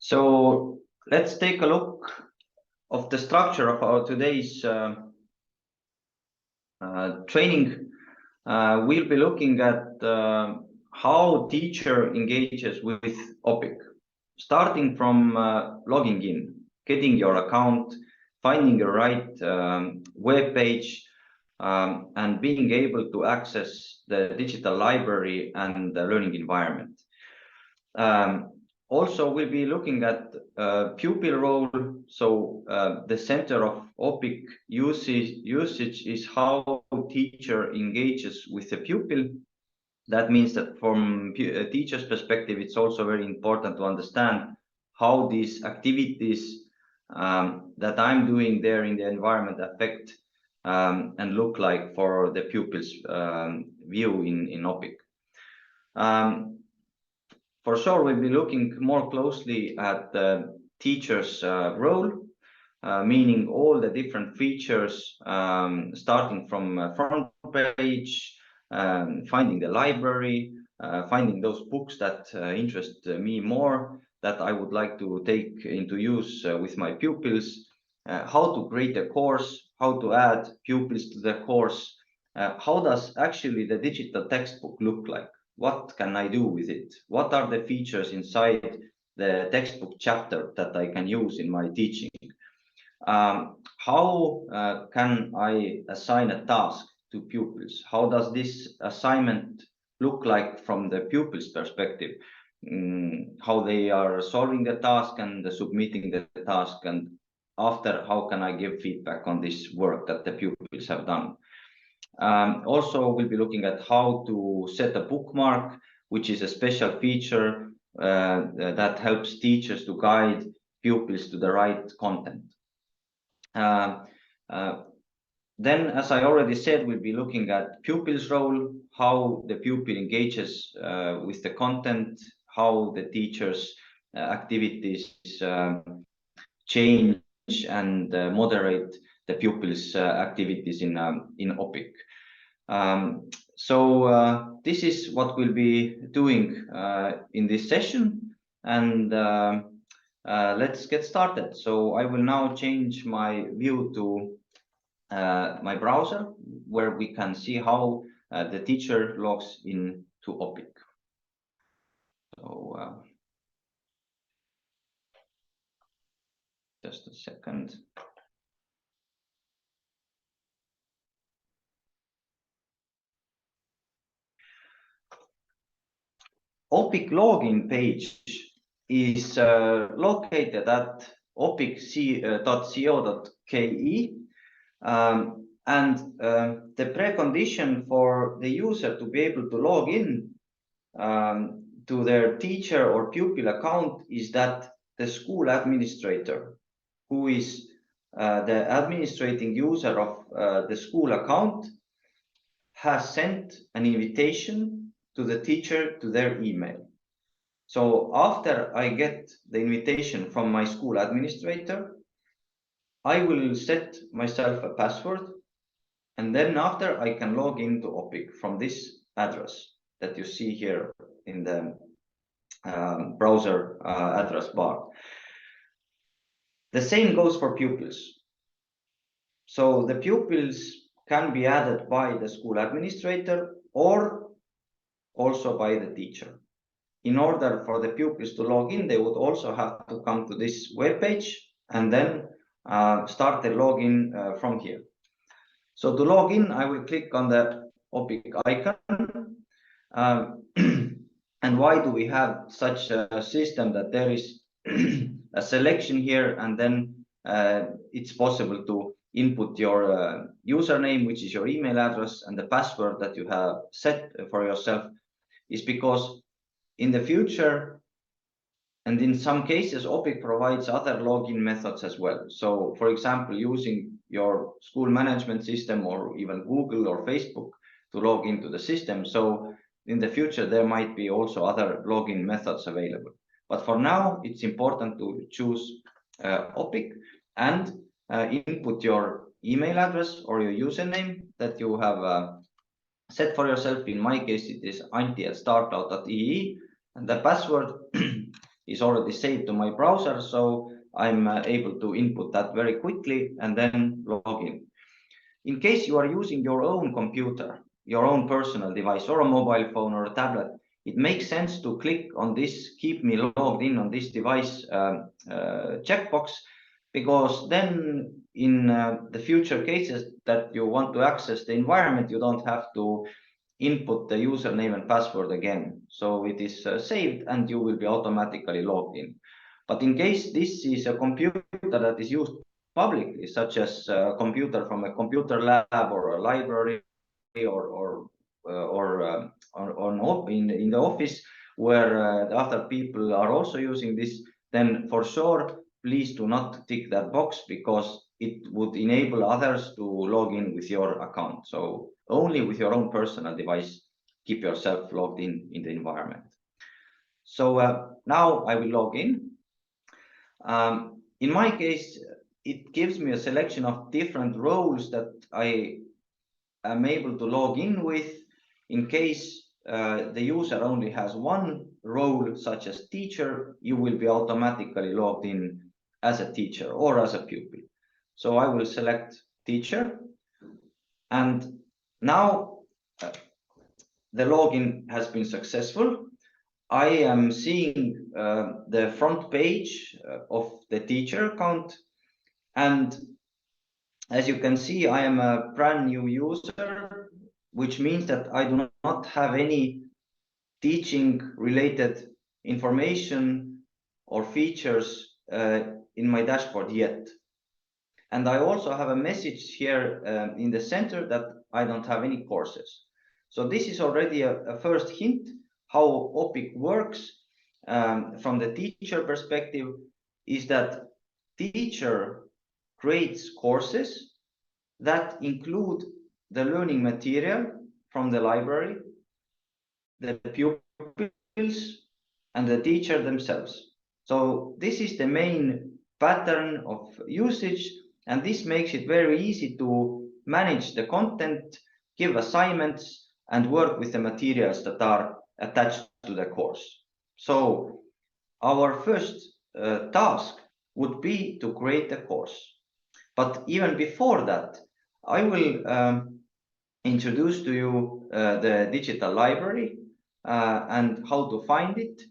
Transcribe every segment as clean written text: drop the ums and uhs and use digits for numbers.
So let's take a look of the structure of our today's training. We'll be looking at how teacher engages with Opiq, starting from logging in, getting your account, finding the right web page, and being able to access the digital library and the learning environment. Also, we'll be looking at pupil role. So the center of Opiq usage is how teacher engages with the pupil. That means that from a teacher's perspective, it's also very important to understand how these activities that I'm doing there in the environment affect and look like for the pupil's view in Opiq. For sure, we'll be looking more closely at the teacher's role, meaning all the different features, starting from front page, finding the library, finding those books that interest me more, that I would like to take into use with my pupils, how to create a course, how to add pupils to the course, how does actually the digital textbook look like? What can I do with it? What are the features inside the textbook chapter that I can use in my teaching? How can I assign a task to pupils? How does this assignment look like from the pupils' perspective? How they are solving the task and submitting the task, and after, how can I give feedback on this work that the pupils have done? Also, we'll be looking at how to set a bookmark, which is a special feature that helps teachers to guide pupils to the right content. Then, as I already said, we'll be looking at pupils' role, how the pupil engages with the content, how the teacher's activities change and moderate the pupils' activities in Opiq. So this is what we'll be doing in this session, and let's get started. So I will now change my view to my browser, where we can see how the teacher logs in to Opiq. So just a second. Opiq login page is located at opiq.co.ke, and the precondition for the user to be able to log in to their teacher or pupil account is that the school administrator, who is the administrating user of the school account, has sent an invitation to the teacher to their email. So after I get the invitation from my school administrator, I will set myself a password, and then after I can log into Opiq from this address that you see here in the browser address bar. The same goes for pupils. So the pupils can be added by the school administrator or also by the teacher. In order for the pupils to log in, they would also have to come to this web page and then start the login from here. So to log in, I will click on the Opiq icon. And why do we have such a system that there is a selection here, and then it's possible to input your username, which is your email address, and the password that you have set for yourself, is because in the future, and in some cases, Opiq provides other login methods as well. So, for example, using your school management system or even Google or Facebook to log into the system. So in the future, there might be also other login methods available. But for now, it's important to choose Opiq and input your email address or your username that you have set for yourself. In my case, it is antti@starcloud.ee, and the password is already saved to my browser, so I'm able to input that very quickly and then log in. In case you are using your own computer, your own personal device, or a mobile phone or a tablet, it makes sense to click on this "Keep me logged in on this device" checkbox, because then in the future cases that you want to access the environment, you don't have to input the username and password again. So it is saved and you will be automatically logged in. But in case this is a computer that is used publicly, such as a computer from a computer lab or a library or in the office where the other people are also using this, then for sure, please do not tick that box, because it would enable others to log in with your account. So only with your own personal device, keep yourself logged in the environment. So now I will log in. In my case, it gives me a selection of different roles that I am able to log in with. In case the user only has one role, such as teacher, you will be automatically logged in as a teacher or as a pupil. So I will select teacher, and now the login has been successful. I am seeing the front page of the teacher account, and as you can see, I am a brand new user, which means that I do not have any teaching related information or features in my dashboard yet. And I also have a message here in the center that I don't have any courses. So this is already a first hint how Opiq works from the teacher perspective, is that teacher creates courses that include the learning material from the library, the pupils, and the teacher themselves. So this is the main pattern of usage, and this makes it very easy to manage the content, give assignments, and work with the materials that are attached to the course. So our first task would be to create a course. But even before that, I will introduce to you the digital library and how to find it.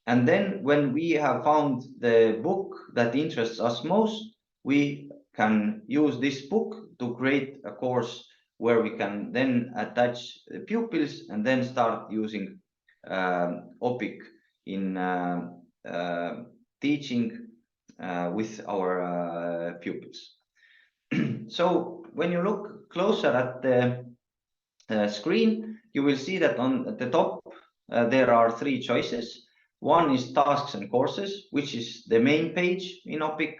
And then when we have found the book that interests us most, we can use this book to create a course where we can then attach the pupils and then start using Opiq in teaching with our pupils. So when you look closer at the screen, you will see that on the top there are three choices. One is tasks and courses, which is the main page in Opiq.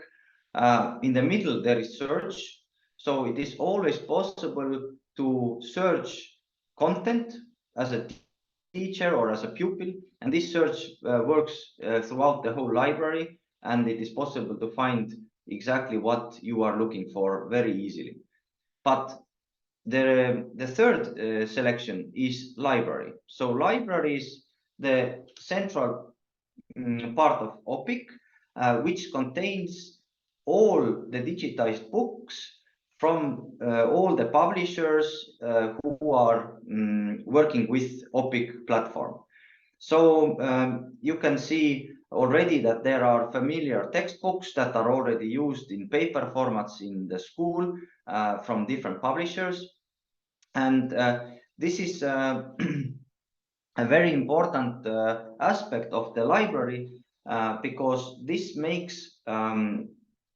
In the middle there is search, so it is always possible to search content as a teacher or as a pupil, and this search works throughout the whole library, and it is possible to find exactly what you are looking for very easily. But the third selection is library. So library is the central part of Opiq, which contains all the digitized books from all the publishers who are working with Opiq platform. So you can see already that there are familiar textbooks that are already used in paper formats in the school from different publishers. And this is a very important aspect of the library because this makes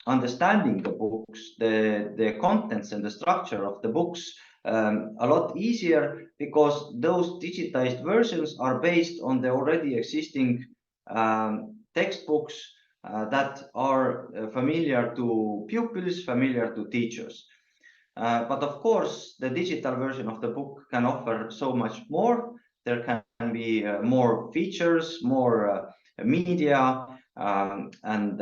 understanding the books, the contents and the structure of the books a lot easier, because those digitized versions are based on the already existing textbooks that are familiar to pupils, familiar to teachers. But of course, the digital version of the book can offer so much more. There can be more features, more media, and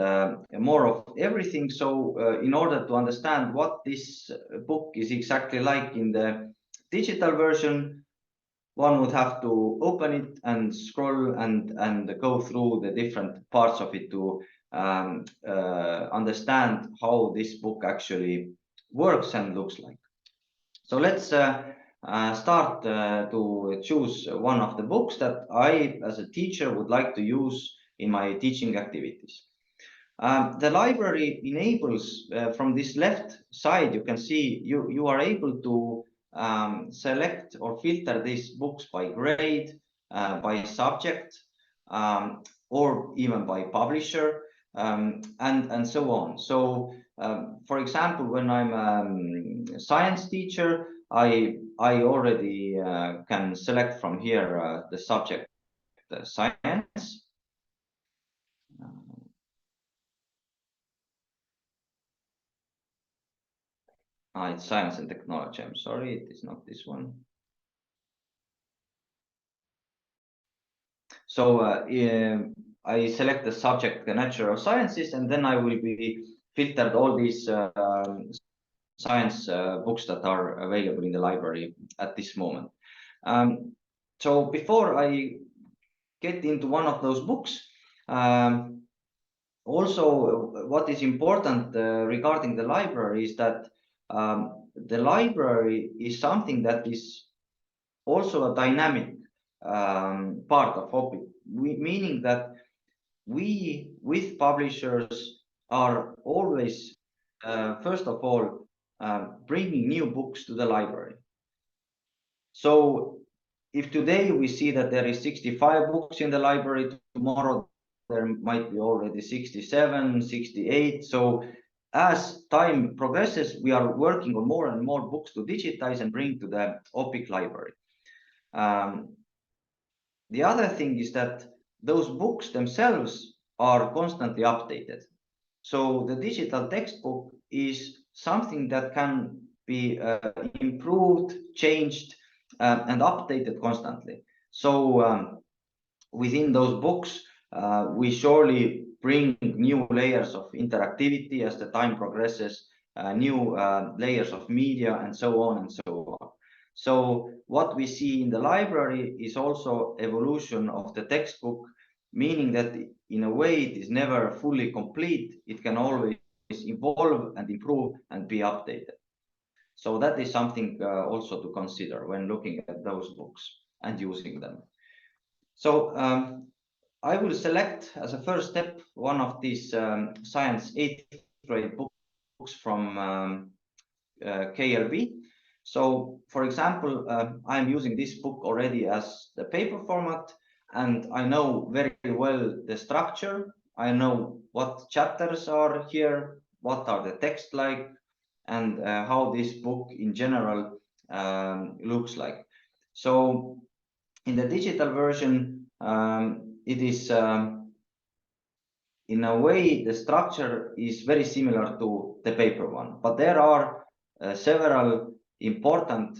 more of everything. So in order to understand what this book is exactly like in the digital version, one would have to open it and scroll and go through the different parts of it to understand how this book actually works and looks like. So let's start to choose one of the books that I, as a teacher, would like to use in my teaching activities. The library enables, from this left side, you can see you are able to select or filter these books by grade, by subject, or even by publisher, and so on. So, for example, when I'm a science teacher, I already can select from here the subject, the science. It's science and technology. I'm sorry, it is not this one. So I select the subject, the natural sciences, and then I will be filtered all these science books that are available in the library at this moment. So before I get into one of those books, also what is important regarding the library is that the library is something that is also a dynamic part of Opiq, meaning that we, with publishers, are always, first of all, bringing new books to the library. So if today we see that there is 65 books in the library, tomorrow there might be already 67, 68. So as time progresses, we are working on more and more books to digitize and bring to the Opiq library. The other thing is that those books themselves are constantly updated. So the digital textbook is something that can be improved, changed, and updated constantly. So within those books, we surely bring new layers of interactivity as the time progresses, new layers of media, and so on and so on. So what we see in the library is also evolution of the textbook, meaning that in a way it is never fully complete. It can always evolve and improve and be updated. So that is something also to consider when looking at those books and using them. So I will select as a first step one of these science 8th grade books from KLB. So, for example, I'm using this book already as the paper format, and I know very well the structure. I know what chapters are here, what are the text like, and how this book in general looks like. So in the digital version, it is in a way the structure is very similar to the paper one, but there are several important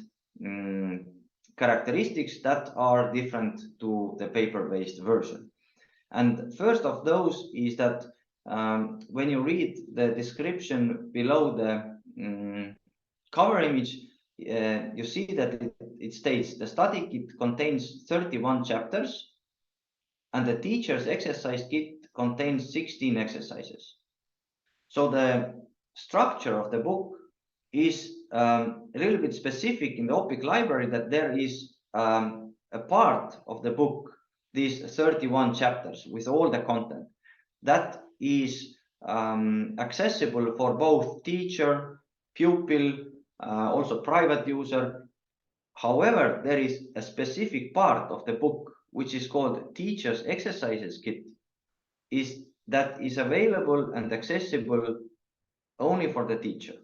characteristics that are different to the paper-based version. And first of those is that when you read the description below the cover image, you see that it states the study kit contains 31 chapters and the teacher's exercise kit contains 16 exercises. So the structure of the book is a little bit specific in the Opiq library, that there is a part of the book, these 31 chapters with all the content, that is accessible for both teacher, pupil, also private user. However, there is a specific part of the book which is called Teacher's Exercises Kit, that is available and accessible only for the teacher.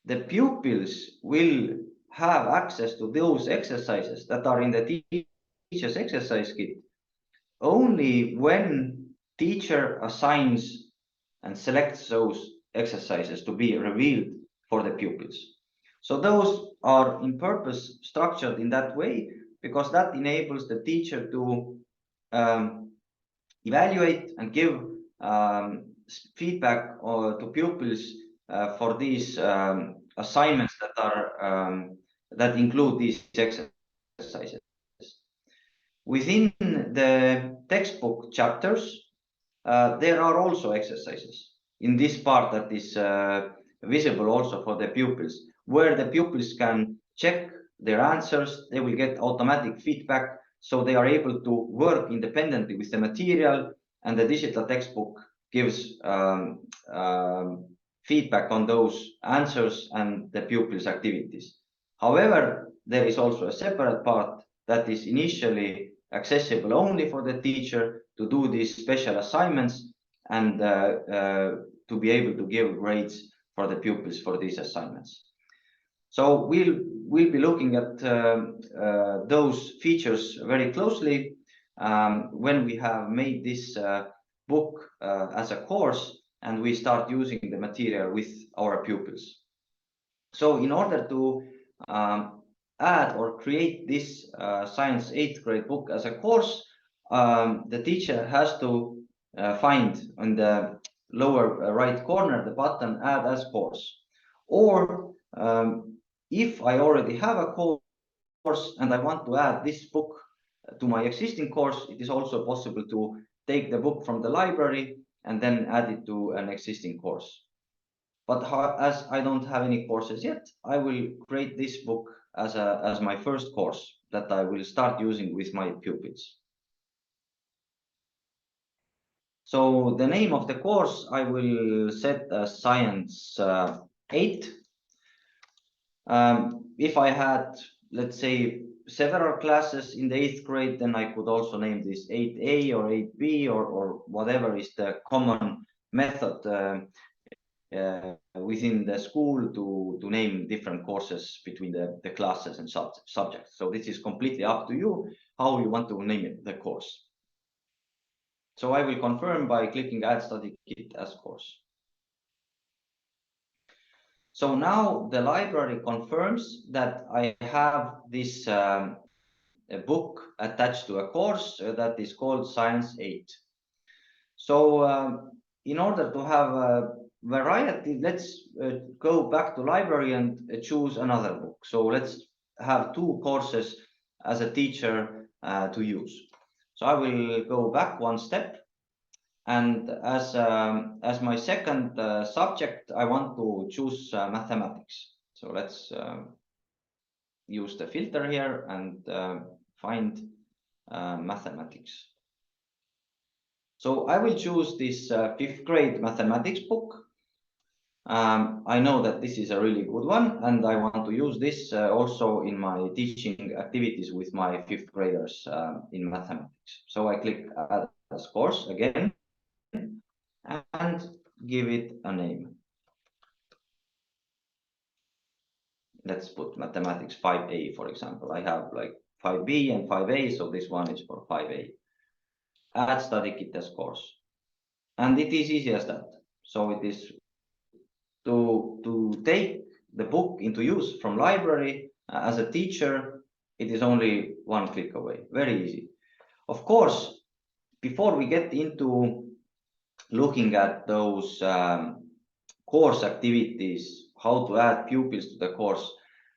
The pupils will have access to those exercises that are in the Teacher's Exercise Kit only when teacher assigns and selects those exercises to be revealed for the pupils. So those are in purpose structured in that way because that enables the teacher to evaluate and give feedback to pupils for these assignments that are that include these exercises. exercises. Within the textbook chapters, there are also exercises in this part that is visible also for the pupils, where the pupils can check their answers. They will get automatic feedback, so they are able to work independently with the material, and the digital textbook gives feedback on those answers and the pupils' activities. However, there is also a separate part that is initially accessible only for the teacher to do these special assignments and to be able to give grades for the pupils for these assignments. So we'll be looking at those features very closely when we have made this book as a course and we start using the material with our pupils. So in order to add or create this science 8th grade book as a course, the teacher has to find on the lower right corner the button add as course. Or if I already have a course and I want to add this book to my existing course, it is also possible to take the book from the library and then add it to an existing course. But as I don't have any courses yet, I will create this book as my first course that I will start using with my pupils. So the name of the course I will set as Science 8. If I had, let's say, several classes in the 8th grade, then I could also name this 8A or 8B or whatever is the common method within the school to name different courses between the classes and subjects. So this is completely up to you how you want to name it, the course. So I will confirm by clicking Add Study Kit as course. So now the library confirms that I have this a book attached to a course that is called Science 8. So in order to have a variety, let's go back to library and choose another book. So let's have 2 courses as a teacher to use. So I will go back 1 step, and as my second subject, I want to choose mathematics. So let's use the filter here and find mathematics. So I will choose this 5th grade mathematics book. I know that this is a really good one, and I want to use this also in my teaching activities with my 5th graders in mathematics. So I click Add as course again and give it a name. Let's put mathematics 5A, for example. I have like 5B and 5A, so this one is for 5A. Add study kit as course. And it is easy as that. So it is to take the book into use from library as a teacher, it is only 1 click away. Very easy. Of course, before we get into looking at those course activities, how to add pupils to the course,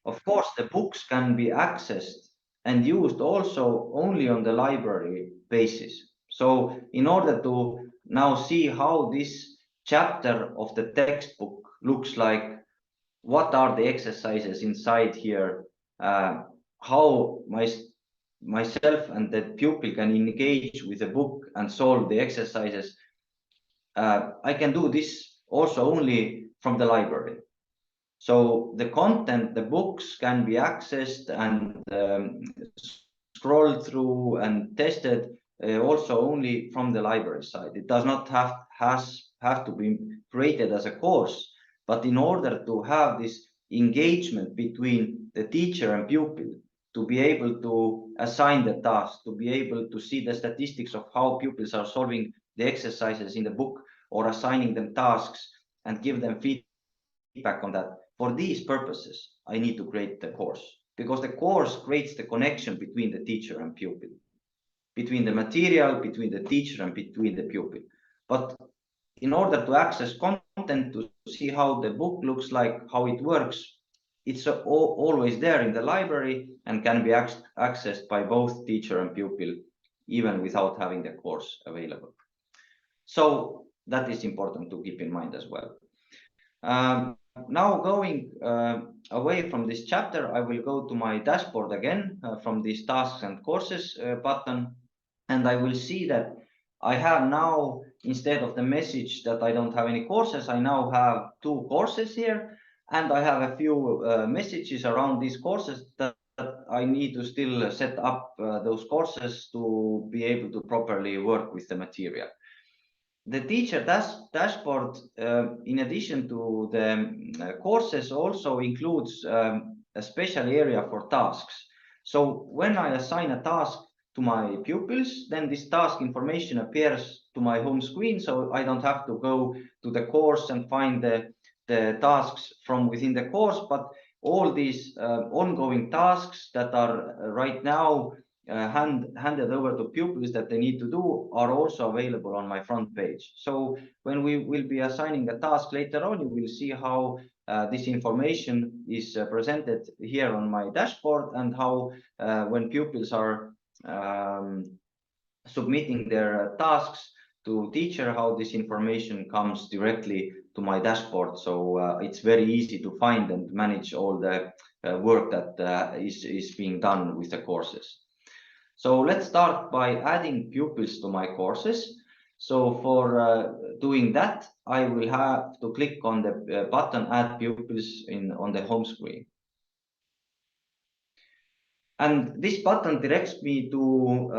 of course, the books can be accessed and used also only on the library basis. So in order to now see how this chapter of the textbook looks like, what are the exercises inside here, how myself and the pupil can engage with the book and solve the exercises, I can do this also only from the library. So the content, the books can be accessed and scrolled through and tested also only from the library side. It does not have to be created as a course, but in order to have this engagement between the teacher and pupil, to be able to assign the task, to be able to see the statistics of how pupils are solving the exercises in the book or assigning them tasks and give them feedback on that. For these purposes, I need to create the course, because the course creates the connection between the teacher and pupil, between the material, between the teacher and between the pupil. But in order to access content, to see how the book looks like, how it works, it's always there in the library and can be accessed by both teacher and pupil, even without having the course available. So that is important to keep in mind as well. Now going away from this chapter, I will go to my dashboard again from this tasks and courses button, and I will see that I have now, instead of the message that I don't have any courses, I now have 2 courses here, and I have a few messages around these courses that I need to still set up those courses to be able to properly work with the material. The teacher dashboard, in addition to the courses, also includes a special area for tasks. So when I assign a task to my pupils, then this task information appears to my home screen, so I don't have to go to the course and find the tasks from within the course, but all these ongoing tasks that are right now handed over to pupils that they need to do are also available on my front page. So when we will be assigning a task later on, you will see how this information is presented here on my dashboard, and how when pupils are submitting their tasks to teacher, how this information comes directly to my dashboard. So it's very easy to find and manage all the work that is being done with the courses. So let's start by adding pupils to my courses. So for doing that, I will have to click on the button Add Pupils on the home screen. And this button directs me to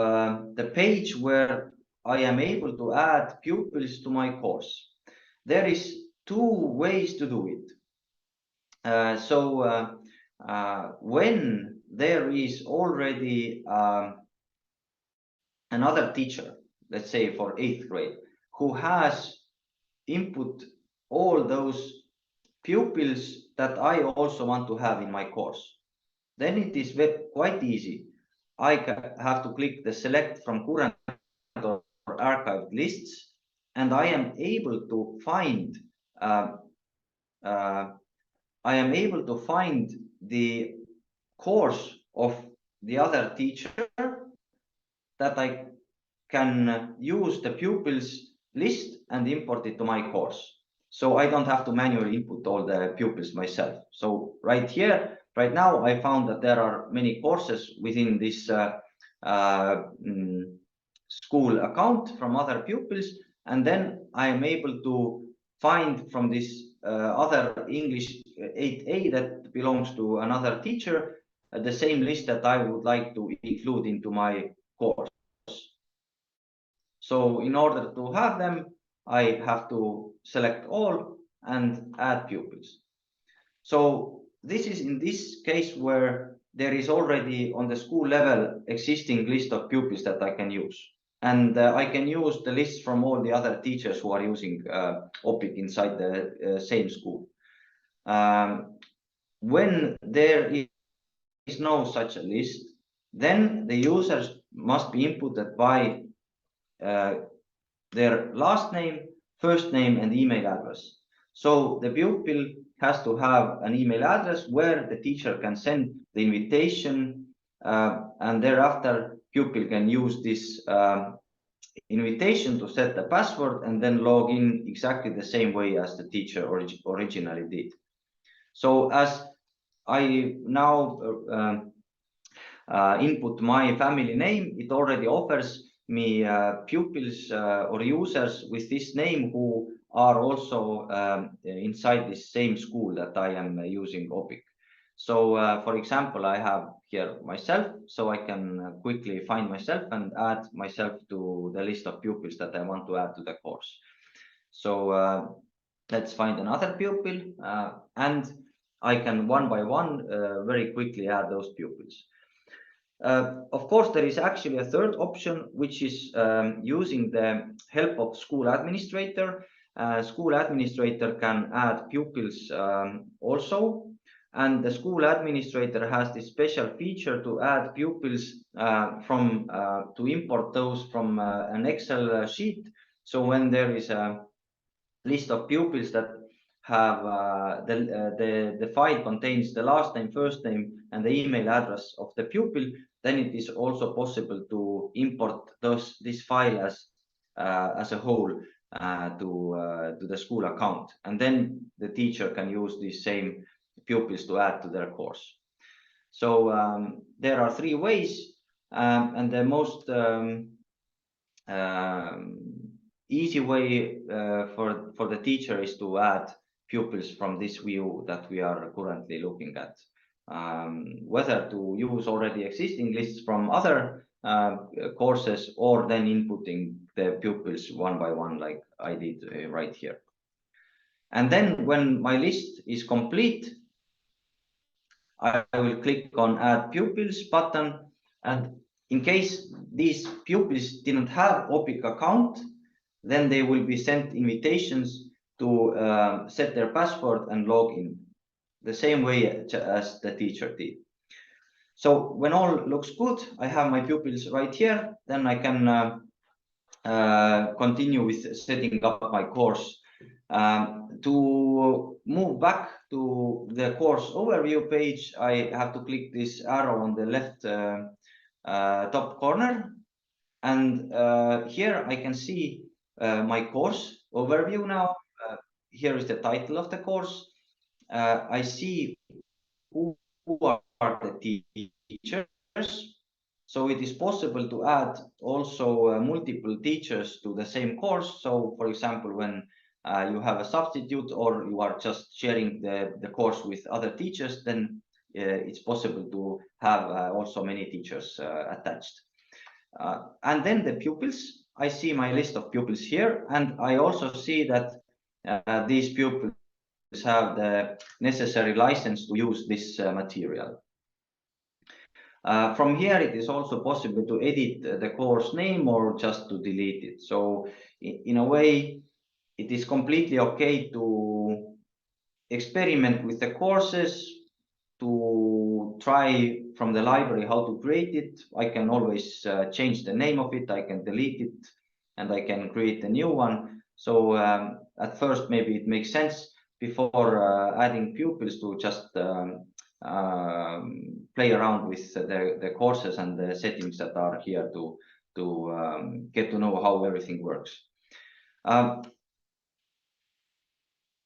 the page where I am able to add pupils to my course. There is 2 ways to do it. When there is already another teacher, let's say for 8th grade, who has input all those pupils that I also want to have in my course, then it is quite easy. I have to click the select from current or archived lists, and I am able to find the course of the other teacher that I can use the pupils list and import it to my course. So I don't have to manually input all the pupils myself. So right here, right now, I found that there are many courses within this school account from other pupils, and then I am able to find from this other English 8A that belongs to another teacher the same list that I would like to include into my course. So in order to have them, I have to select all and add pupils. So this is in this case where there is already on the school level existing list of pupils that I can use. And I can use the list from all the other teachers who are using Opiq inside the same school. When there is no such a list, then the users must be inputted by their last name, first name, and email address. So the pupil has to have an email address where the teacher can send the invitation, and thereafter pupil can use this invitation to set the password and then log in exactly the same way as the teacher originally did. So as I now input my family name, it already offers me pupils or users with this name who are also inside this same school that I am using Opiq. So for example, I have here myself, so I can quickly find myself and add myself to the list of pupils that I want to add to the course. So let's find another pupil, and I can one by one very quickly add those pupils. Of course, there is actually a third option, which is using the help of school administrator. School administrator can add pupils also, and the school administrator has this special feature to add pupils to import those from an Excel sheet. So when there is a list of pupils that have the file contains the last name, first name, and the email address of the pupil, then it is also possible to import this file as a whole to the school account, and then the teacher can use these same pupils to add to their course. So there are 3 ways, and the most easy way for the teacher is to add pupils from this view that we are currently looking at. Whether to use already existing lists from other courses, or then inputting the pupils one by one, like I did right here. And then when my list is complete, I will click on Add Pupils button, and in case these pupils didn't have Opiq account, then they will be sent invitations to set their password and log in, the same way as the teacher did. So when all looks good, I have my pupils right here, then I can continue with setting up my course. To move back to the course overview page, I have to click this arrow on the left top corner, and here I can see my course overview now. Here is the title of the course. I see who are the teachers. So it is possible to add also multiple teachers to the same course. So for example, when you have a substitute, or you are just sharing the course with other teachers, then it's possible to have also many teachers attached. And then the pupils, I see my list of pupils here, and I also see that these pupils have the necessary license to use this material. From here, it is also possible to edit the course name or just to delete it. So in a way, it is completely okay to experiment with the courses, to try from the library how to create it. I can always change the name of it, I can delete it, and I can create a new one. So at first, maybe it makes sense before adding pupils to just play around with the courses and the settings that are here to get to know how everything works.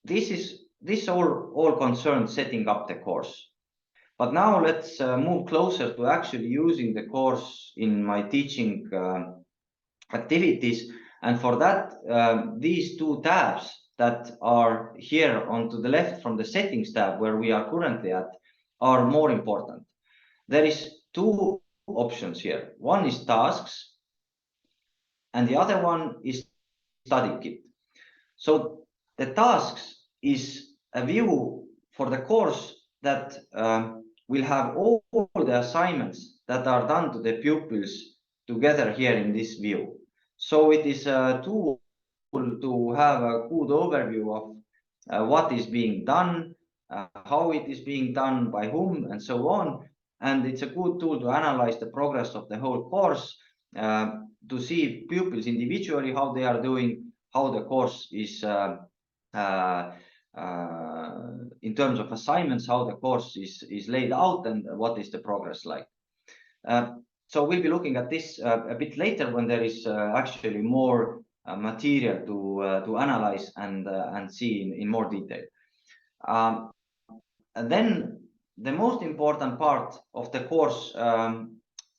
This all concerns setting up the course. But now let's move closer to actually using the course in my teaching activities. And for that, these 2 tabs that are here on to the left from the settings tab, where we are currently at, are more important. There is 2 options here. One is tasks, and the other one is study kit. So the tasks is a view for the course that will have all the assignments that are done to the pupils together here in this view. So it is a tool to have a good overview of what is being done, how it is being done, by whom, and so on. And it's a good tool to analyze the progress of the whole course, to see pupils individually, how they are doing, how the course is in terms of assignments, how the course is laid out, and what is the progress like. So we'll be looking at this a bit later, when there is actually more material to analyze and see in more detail. And then the most important part of the course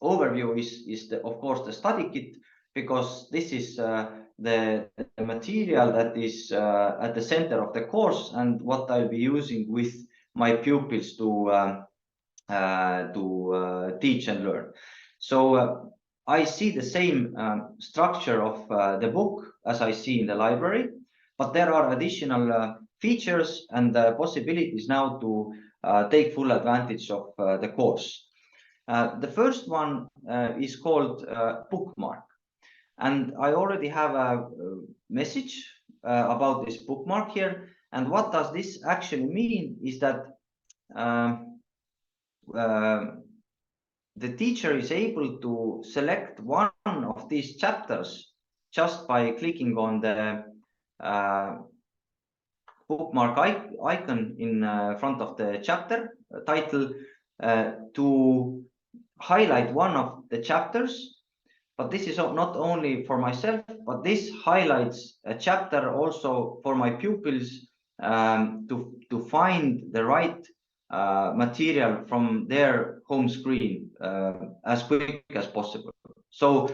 overview is of course the study kit, because this is the material that is at the center of the course, and what I'll be using with my pupils to teach and learn. So I see the same structure of the book as I see in the library, but there are additional features and possibilities now to take full advantage of the course. The first one is called bookmark. And I already have a message about this bookmark here. And what does this actually mean is that the teacher is able to select one of these chapters just by clicking on the bookmark icon in front of the chapter title to highlight one of the chapters. But this is not only for myself, but this highlights a chapter also for my pupils to find the right material from their home screen as quick as possible. So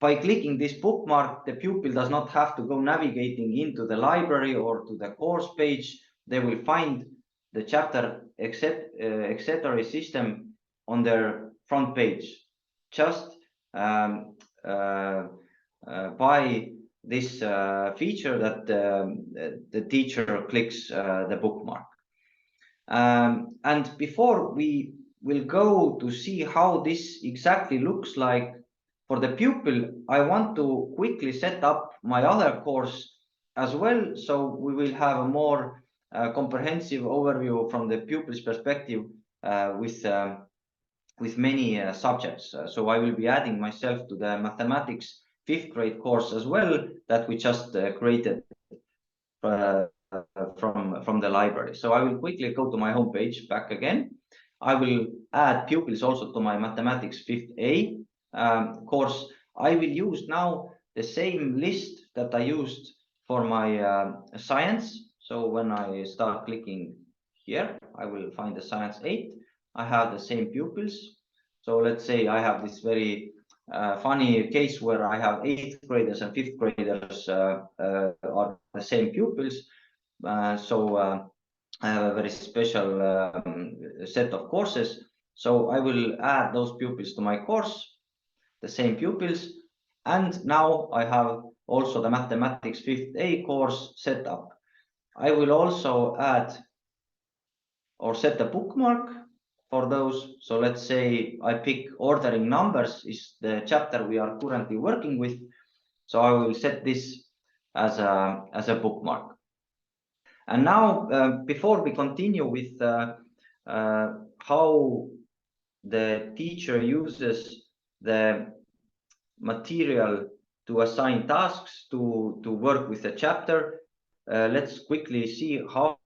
by clicking this bookmark, the pupil does not have to go navigating into the library or to the course page. They will find the chapter etc. system on their front page, just by this feature that the teacher clicks the bookmark. And before we will go to see how this exactly looks like for the pupil, I want to quickly set up my other course as well, so we will have a more comprehensive overview from the pupil's perspective with many subjects. So I will be adding myself to the mathematics 5th grade course as well that we just created from the library. So I will quickly go to my homepage back again. I will add pupils also to my mathematics 5th A course. I will use now the same list that I used for my science. So when I start clicking here, I will find the science 8. I have the same pupils. So let's say I have this very funny case where I have 8th graders and 5th graders are the same pupils. So I have a very special set of courses. So I will add those pupils to my course, the same pupils. And now I have also the mathematics 5th A course set up. I will also add or set a bookmark for those. So let's say I pick ordering numbers is the chapter we are currently working with. So I will set this as a bookmark. And now, before we continue with how the teacher uses the material to assign tasks to work with the chapter, let's quickly see how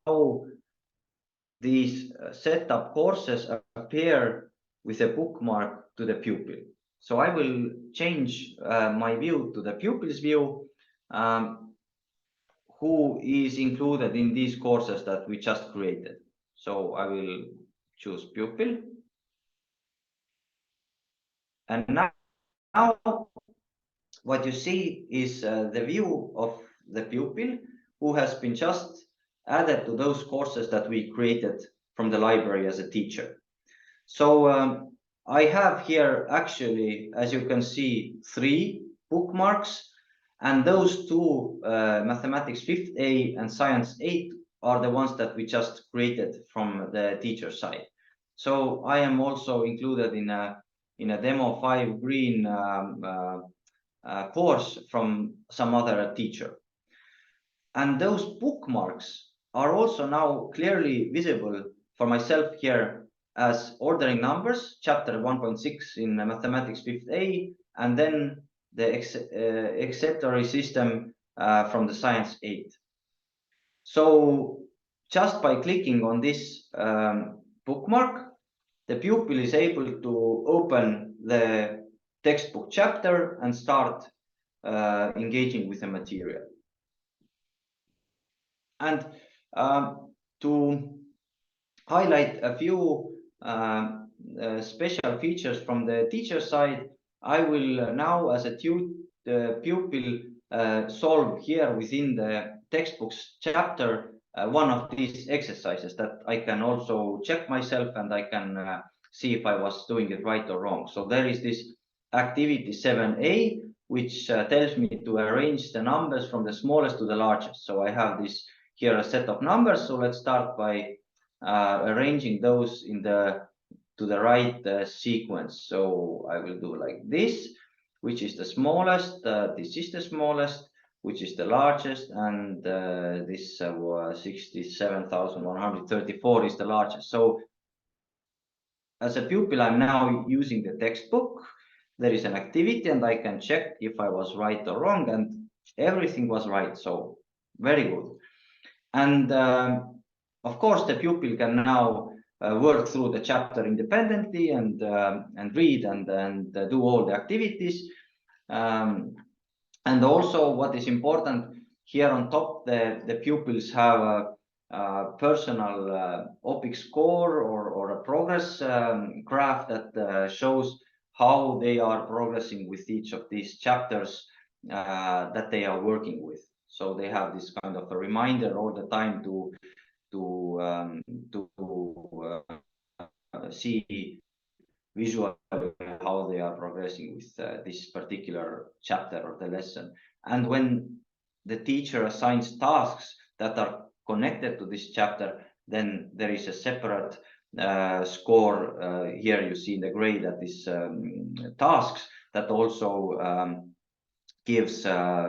these setup courses appear with a bookmark to the pupil. So I will change my view to the pupils view, who is included in these courses that we just created. So I will choose pupil. And now what you see is the view of the pupil who has been just added to those courses that we created from the library as a teacher. So I have here actually, as you can see, 3 bookmarks, and those 2 mathematics 5th A and science 8 are the ones that we just created from the teacher side. So I am also included in a demo 5 green course from some other teacher. And those bookmarks are also now clearly visible for myself here as ordering numbers, chapter 1.6 in mathematics 5th A, and then the etc. system from the science 8. So just by clicking on this bookmark, the pupil is able to open the textbook chapter and start engaging with the material. And to highlight a few special features from the teacher side, I will now, as a pupil, solve here within the textbooks chapter one of these exercises that I can also check myself, and I can see if I was doing it right or wrong. So there is this activity 7A, which tells me to arrange the numbers from the smallest to the largest. So I have this here a set of numbers. So let's start by arranging those to the right sequence. So I will do like this, which is the smallest, this is the smallest, which is the largest, and this 67,134 is the largest. So as a pupil, I'm now using the textbook. There is an activity and I can check if I was right or wrong, and everything was right. So very good. And of course, the pupil can now work through the chapter independently and read and do all the activities. And also, what is important here on top, the pupils have a personal Opiq score or a progress graph that shows how they are progressing with each of these chapters that they are working with. So they have this kind of a reminder all the time to see visually how they are progressing with this particular chapter or the lesson. And when the teacher assigns tasks that are connected to this chapter, then there is a separate score. Here you see in the gray that is tasks that also gives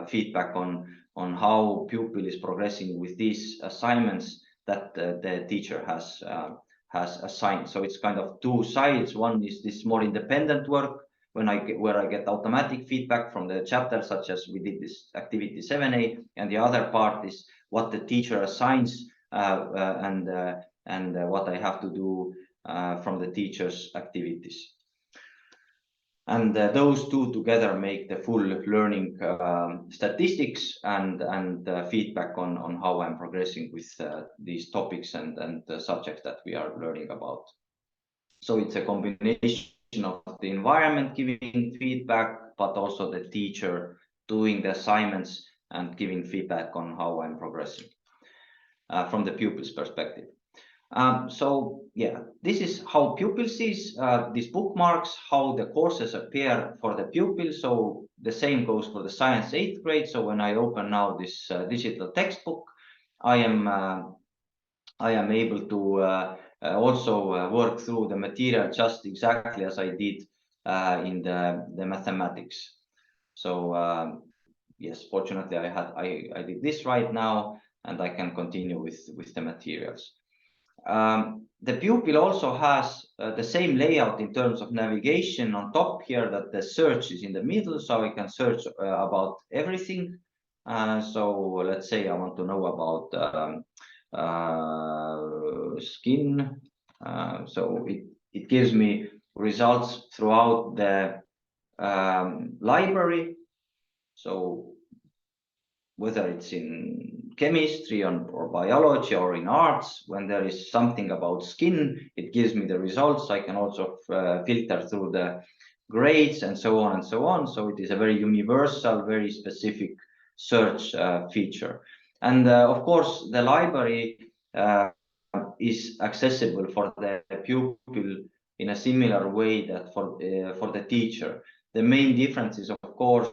feedback on how pupil is progressing with these assignments that the teacher has assigned. So it's kind of two sides. One is this more independent work where I get automatic feedback from the chapter, such as we did this activity 7A, and the other part is what the teacher assigns and what I have to do from the teacher's activities. And those two together make the full learning statistics and feedback on how I'm progressing with these topics and the subjects that we are learning about. So it's a combination of the environment giving feedback, but also the teacher doing the assignments and giving feedback on how I'm progressing from the pupil's perspective. So yeah, this is how Pupil sees these bookmarks, how the courses appear for the pupil. So the same goes for the science 8th grade. So when I open now this digital textbook, I am able to also work through the material just exactly as I did in the mathematics. So yes, fortunately I did this right now, and I can continue with the materials. The pupil also has the same layout in terms of navigation on top here, that the search is in the middle, so I can search about everything. So let's say I want to know about skin. So it gives me results throughout the library. So whether it's in chemistry or biology or in arts, when there is something about skin, it gives me the results. I can also filter through the grades and so on and so on. So it is a very universal, very specific search feature. And of course, the library is accessible for the pupil in a similar way that for the teacher. The main difference is, of course,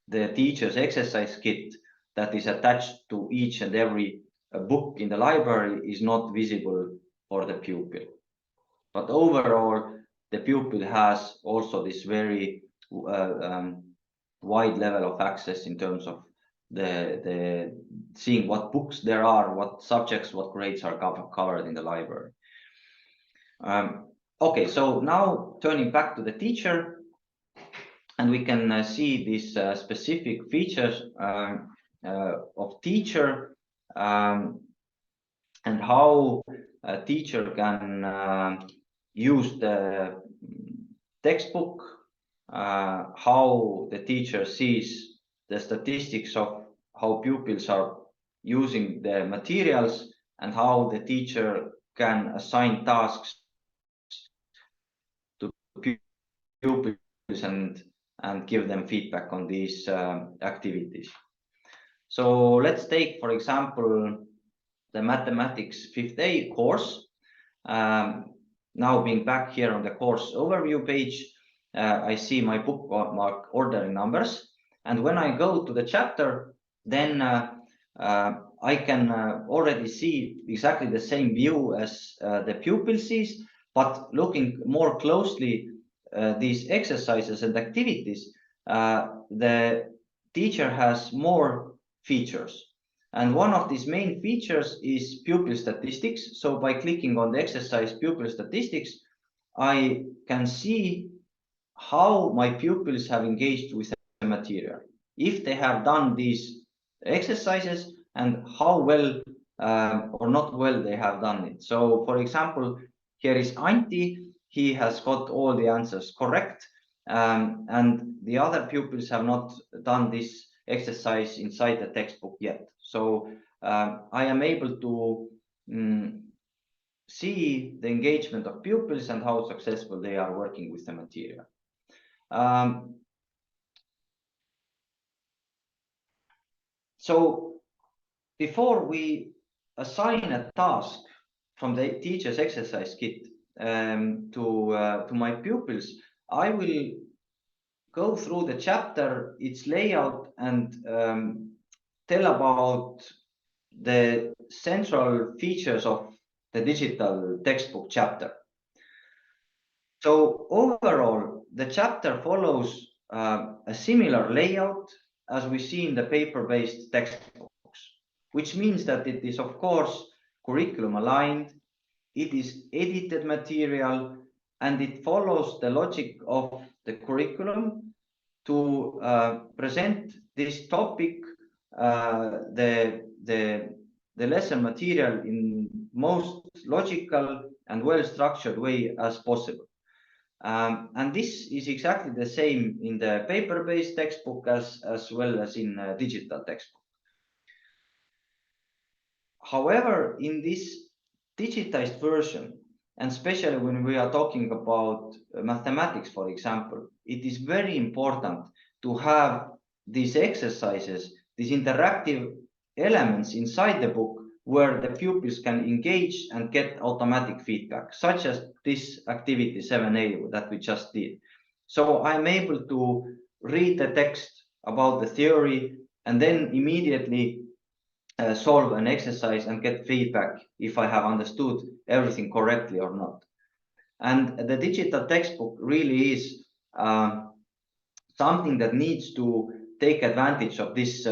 the teacher's exercise kit that is attached to each and every book in the library is not visible for the pupil. But overall, the pupil has also this very wide level of access in terms of the seeing what books there are, what subjects, what grades are covered in the library. Okay, so now turning back to the teacher, and we can see these specific features of teacher and how a teacher can use the textbook, how the teacher sees the statistics of how pupils are using the materials, and how the teacher can assign tasks to pupils and give them feedback on these activities. So let's take, for example, the mathematics 5th A course. Now being back here on the course overview page, I see my bookmark ordering numbers. And when I go to the chapter, then I can already see exactly the same view as the pupil sees, but looking more closely these exercises and activities, the teacher has more features. And one of these main features is pupil statistics. So by clicking on the exercise pupil statistics, I can see how my pupils have engaged with the material, if they have done these exercises, and how well or not well they have done it. So, for example, here is Antti. He has got all the answers correct, and the other pupils have not done this exercise inside the textbook yet. So I am able to see the engagement of pupils and how successful they are working with the material. So before we assign a task from the teacher's exercise kit to my pupils, I will go through the chapter, its layout, and tell about the central features of the digital textbook chapter. So overall, the chapter follows a similar layout as we see in the paper-based textbooks, which means that it is, of course, curriculum aligned, it is edited material, and it follows the logic of the curriculum to present this topic, the lesson material in most logical and well-structured way as possible. And this is exactly the same in the paper-based textbook as well as in digital textbook. However, in this digitized version, and especially when we are talking about mathematics, for example, it is very important to have these exercises, these interactive elements inside the book where the pupils can engage and get automatic feedback, such as this activity 7A that we just did. So I'm able to read the text about the theory and then immediately solve an exercise and get feedback if I have understood everything correctly or not. And the digital textbook really is something that needs to take advantage of this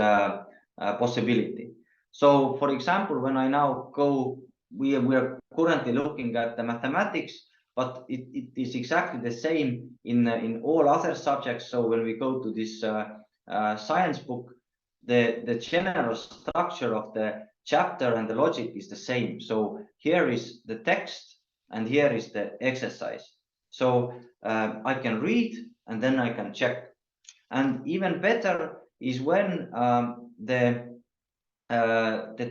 possibility. So, for example, when I now go, we are currently looking at the mathematics, but it is exactly the same in all other subjects. So when we go to this science book, the general structure of the chapter and the logic is the same. So here is the text and here is the exercise. So I can read and then I can check. And even better is when the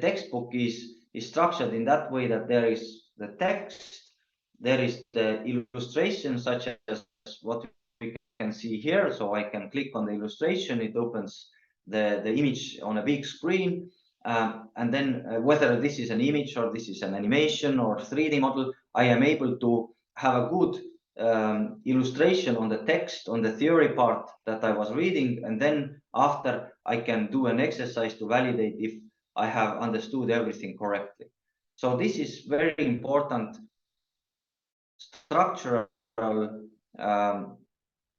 textbook is structured in that way that there is the text, there is the illustration, such as what we can see here. So I can click on the illustration, it opens the image on a big screen, and then whether this is an image or this is an animation or 3D model, I am able to have a good illustration on the text, on the theory part that I was reading, and then after I can do an exercise to validate if I have understood everything correctly. So this is very important structural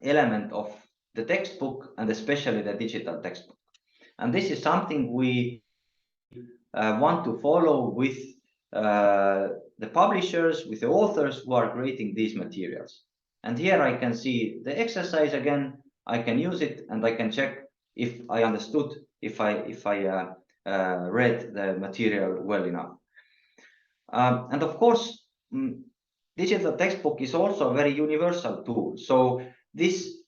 element of the textbook and especially the digital textbook. And this is something we want to follow with the publishers, with the authors who are creating these materials. And here I can see the exercise again. I can use it and I can check if I understood, if I read the material well enough. And of course, digital textbook is also a very universal tool. So this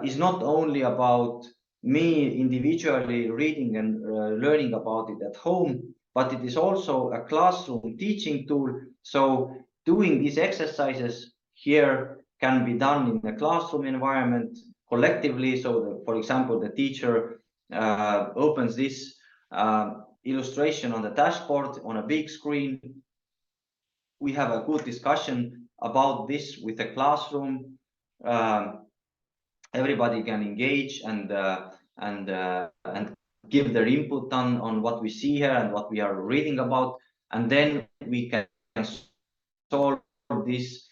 is not only about me individually reading and learning about it at home, but it is also a classroom teaching tool. So doing these exercises here can be done in a classroom environment collectively. So for example, the teacher opens this illustration on the dashboard on a big screen. We have a good discussion about this with the classroom. Everybody can engage and give their input on what we see here and what we are reading about, and then we can solve this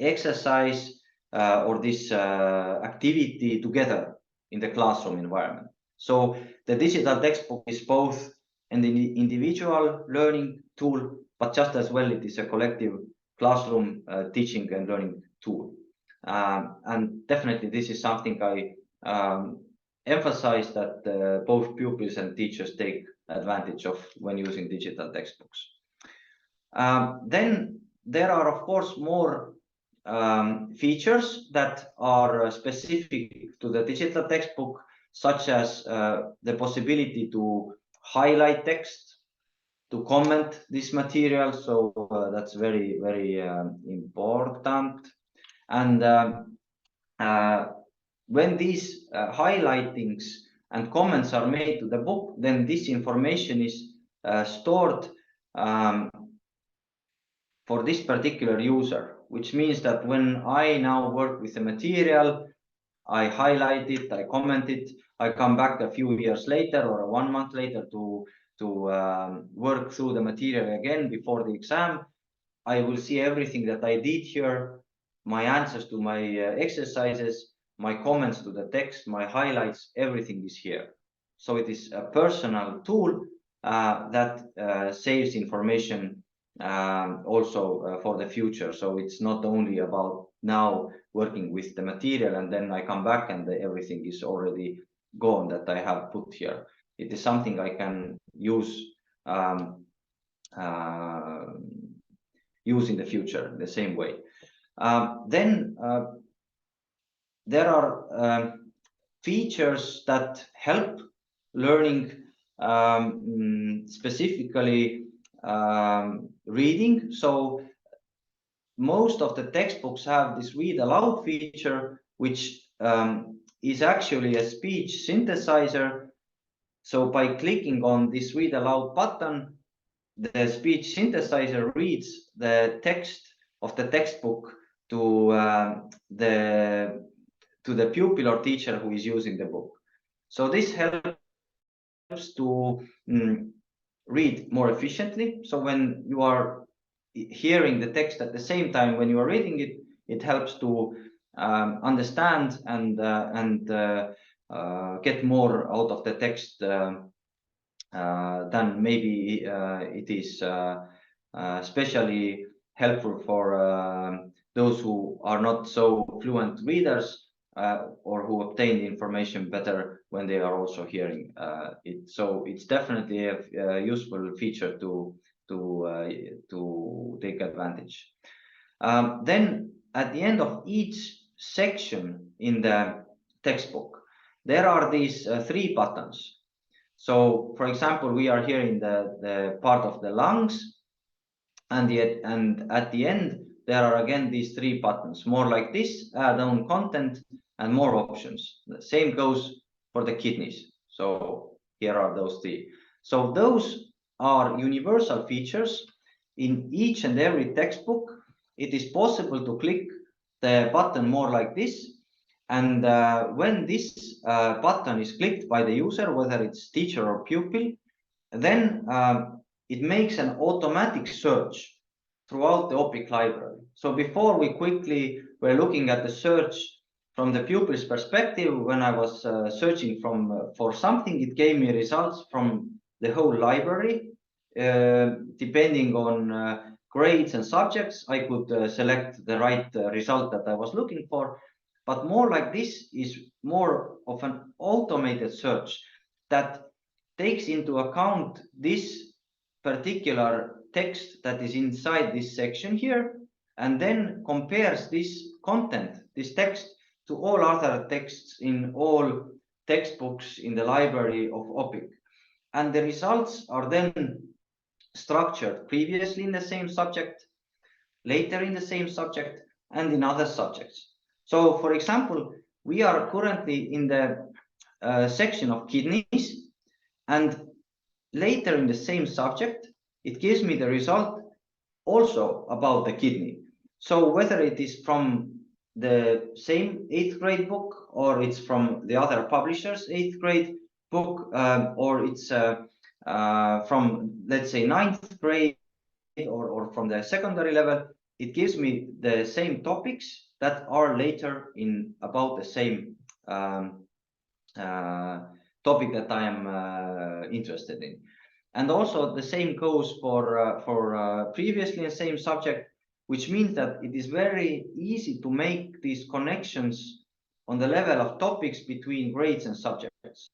exercise or this activity together in the classroom environment. So the digital textbook is both an individual learning tool, but just as well it is a collective classroom teaching and learning tool. And definitely this is something I emphasize that both pupils and teachers take advantage of when using digital textbooks. Then there are, of course, more features that are specific to the digital textbook, such as the possibility to highlight text, to comment this material. So that's very, very important. And when these highlightings and comments are made to the book, then this information is stored for this particular user, which means that when I now work with the material, I highlight it, I comment it, I come back a few years later or 1 month later to work through the material again before the exam, I will see everything that I did here, my answers to my exercises, my comments to the text, my highlights, everything is here. So it is a personal tool that saves information also for the future. So it's not only about now working with the material and then I come back and everything is already gone that I have put here. It is something I can use in the future the same way. Then there are features that help learning, specifically reading. So most of the textbooks have this read aloud feature, which is actually a speech synthesizer. So by clicking on this read aloud button, the speech synthesizer reads the text of the textbook to the pupil or teacher who is using the book. So this helps to read more efficiently. So when you are hearing the text at the same time when you are reading it, it helps to understand and get more out of the text then maybe it is especially helpful for those who are not so fluent readers or who obtain the information better when they are also hearing it. So it's definitely a useful feature to take advantage. Then at the end of each section in the textbook, there are these 3 buttons. So, for example, we are here in the part of the lungs, and at the end, there are again these 3 buttons, more like this, add on content, and more options. The same goes for the kidneys. So here are those 3. So those are universal features. In each and every textbook, it is possible to click the button more like this. And when this button is clicked by the user, whether it's teacher or pupil, then it makes an automatic search throughout the Opiq library. So before we quickly were looking at the search from the pupil's perspective, when I was searching for something, it gave me results from the whole library. Depending on grades and subjects, I could select the right result that I was looking for. But more like this is more of an automated search that takes into account this particular text that is inside this section here, and then compares this content, this text, to all other texts in all textbooks in the library of Opiq. And the results are then structured previously in the same subject, later in the same subject, and in other subjects. So, for example, we are currently in the section of kidneys, and later in the same subject, it gives me the result also about the kidney. So whether it is from the same 8th grade book, or it's from the other publisher's 8th grade book, or it's from, let's say, 9th grade, or from the secondary level, it gives me the same topics that are later in about the same topic that I am interested in. And also the same goes for previously the same subject, which means that it is very easy to make these connections on the level of topics between grades and subjects.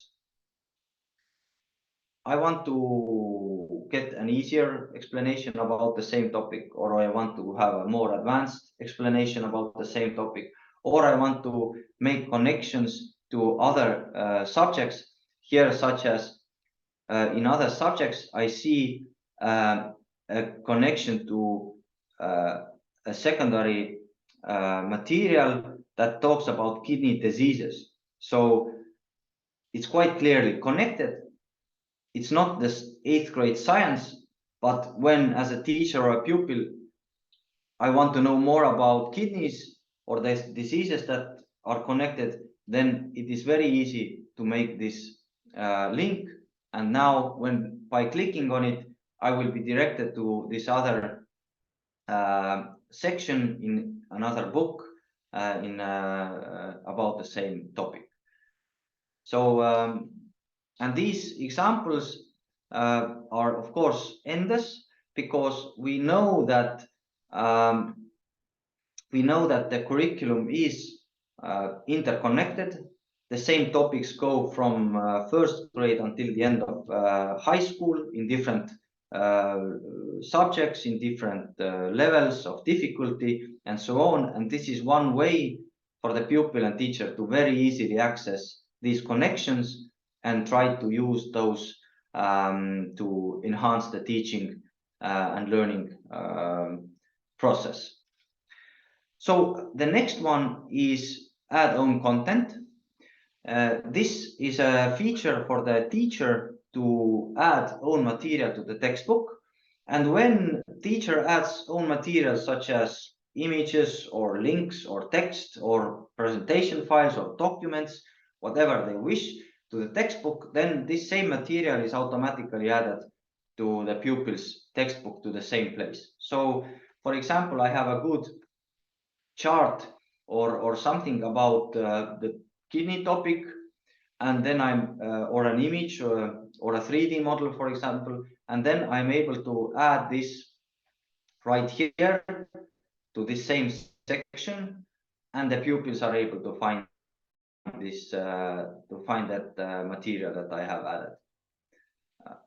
I want to get an easier explanation about the same topic, or I want to have a more advanced explanation about the same topic, or I want to make connections to other subjects here, such as in other subjects, I see a connection to a secondary material that talks about kidney diseases. So it's quite clearly connected. It's not this 8th grade science, but when as a teacher or a pupil, I want to know more about kidneys or the diseases that are connected, then it is very easy to make this link. And now when by clicking on it, I will be directed to this other section in another book about the same topic. So, and these examples are of course endless, because we know that the curriculum is interconnected. The same topics go from 1st grade until the end of high school in different subjects, in different levels of difficulty, and so on. And this is one way for the pupil and teacher to very easily access these connections and try to use those to enhance the teaching and learning process. So the next one is add-on content. This is a feature for the teacher to add own material to the textbook. And when teacher adds own material such as images or links or text or presentation files or documents, whatever they wish, to the textbook, then this same material is automatically added to the pupil's textbook to the same place. So, for example, I have a good chart or something about the kidney topic, and then I'm or an image or a 3D model, for example, and then I'm able to add this right here to this same section, and the pupils are able to find this that material that I have added.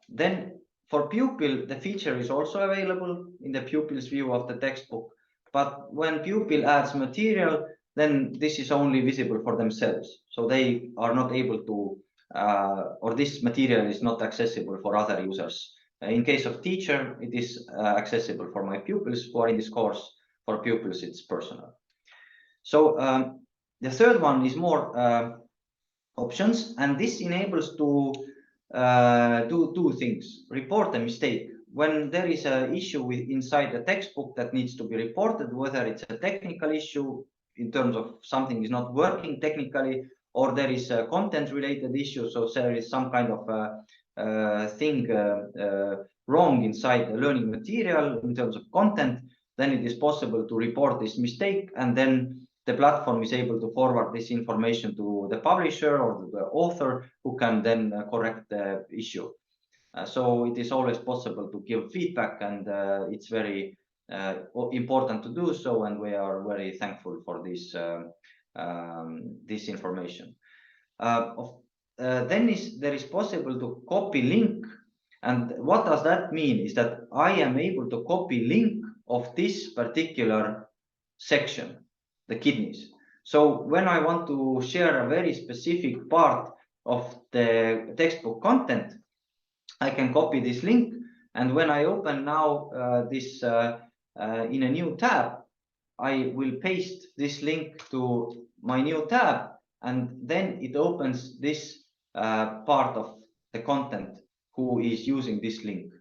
Then for pupil, the feature is also available in the pupil's view of the textbook. But when pupil adds material, then this is only visible for themselves. So they are not able to, or this material is not accessible for other users. In case of teacher, it is accessible for my pupils who are in this course. For pupils, it's personal. So the third one is more options, and this enables to do two things. Report a mistake. When there is an issue inside the textbook that needs to be reported, whether it's a technical issue in terms of something is not working technically, or there is a content related issue, so there is some kind of thing wrong inside the learning material in terms of content, then it is possible to report this mistake, and then the platform is able to forward this information to the publisher or the author, who can then correct the issue. So it is always possible to give feedback, and it's very important to do so, and we are very thankful for this this information. Then there is possible to copy link, and what does that mean? Is that I am able to copy link of this particular section, the kidneys. So when I want to share a very specific part of the textbook content, I can copy this link, and when I open now this in a new tab, I will paste this link to my new tab, and then it opens this part of the content who is using this link.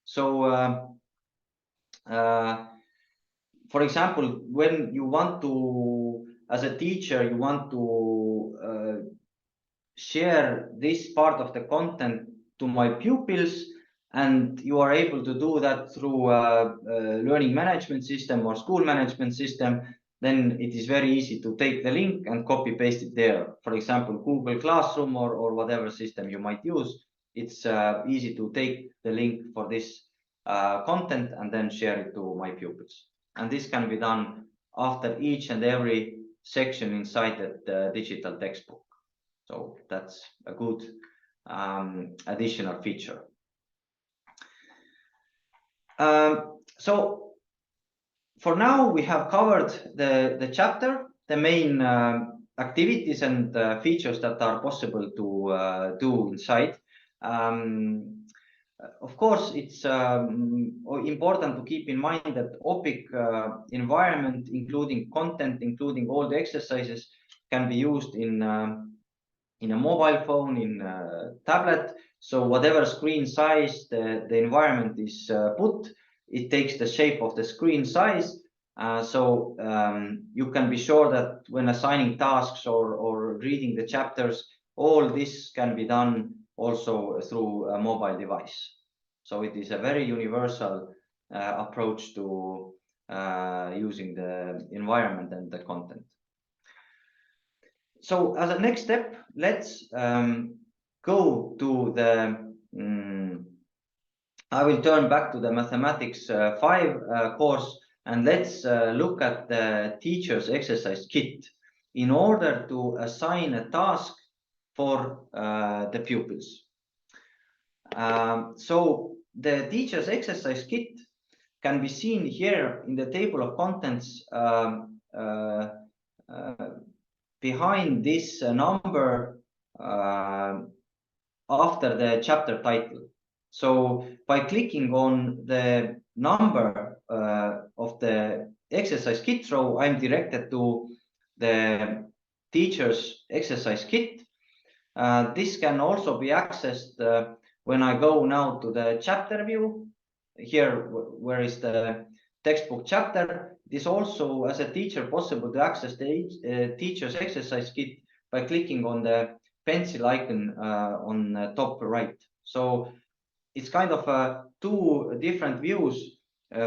So for example, when you want to, as a teacher, you want to share this part of the content to my pupils, and you are able to do that through a learning management system or school management system, then it is very easy to take the link and copy paste it there. For example, Google Classroom or whatever system you might use, it's easy to take the link for this content and then share it to my pupils. And this can be done after each and every section inside the digital textbook. So that's a good additional feature. So for now, we have covered the chapter, the main activities and features that are possible to do inside. Of course, it's important to keep in mind that Opiq environment, including content, including all the exercises, can be used in a mobile phone, in a tablet. So whatever screen size the environment is put, it takes the shape of the screen size. So you can be sure that when assigning tasks or reading the chapters, all this can be done also through a mobile device. So it is a very universal approach to using the environment and the content. So as a next step, let's go to the, I will turn back to the Mathematics 5 course, and let's look at the teacher's exercise kit in order to assign a task for the pupils. So the teacher's exercise kit can be seen here in the table of contents behind this number after the chapter title. So by clicking on the number of the exercise kit row, I'm directed to the teacher's exercise kit. This can also be accessed when I go now to the chapter view. Here, where is the textbook chapter? It is also, as a teacher, possible to access the teacher's exercise kit by clicking on the pencil icon on the top right. So it's kind of two different views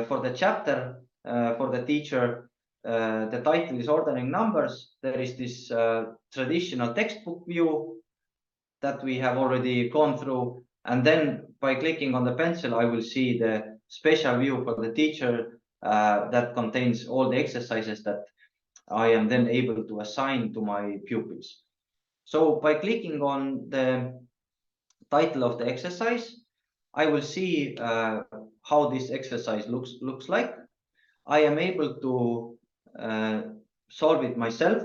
for the chapter. For the teacher, the title is ordering numbers. There is this traditional textbook view that we have already gone through. And then by clicking on the pencil, I will see the special view for the teacher that contains all the exercises that I am then able to assign to my pupils. So by clicking on the title of the exercise, I will see how this exercise looks like. I am able to solve it myself,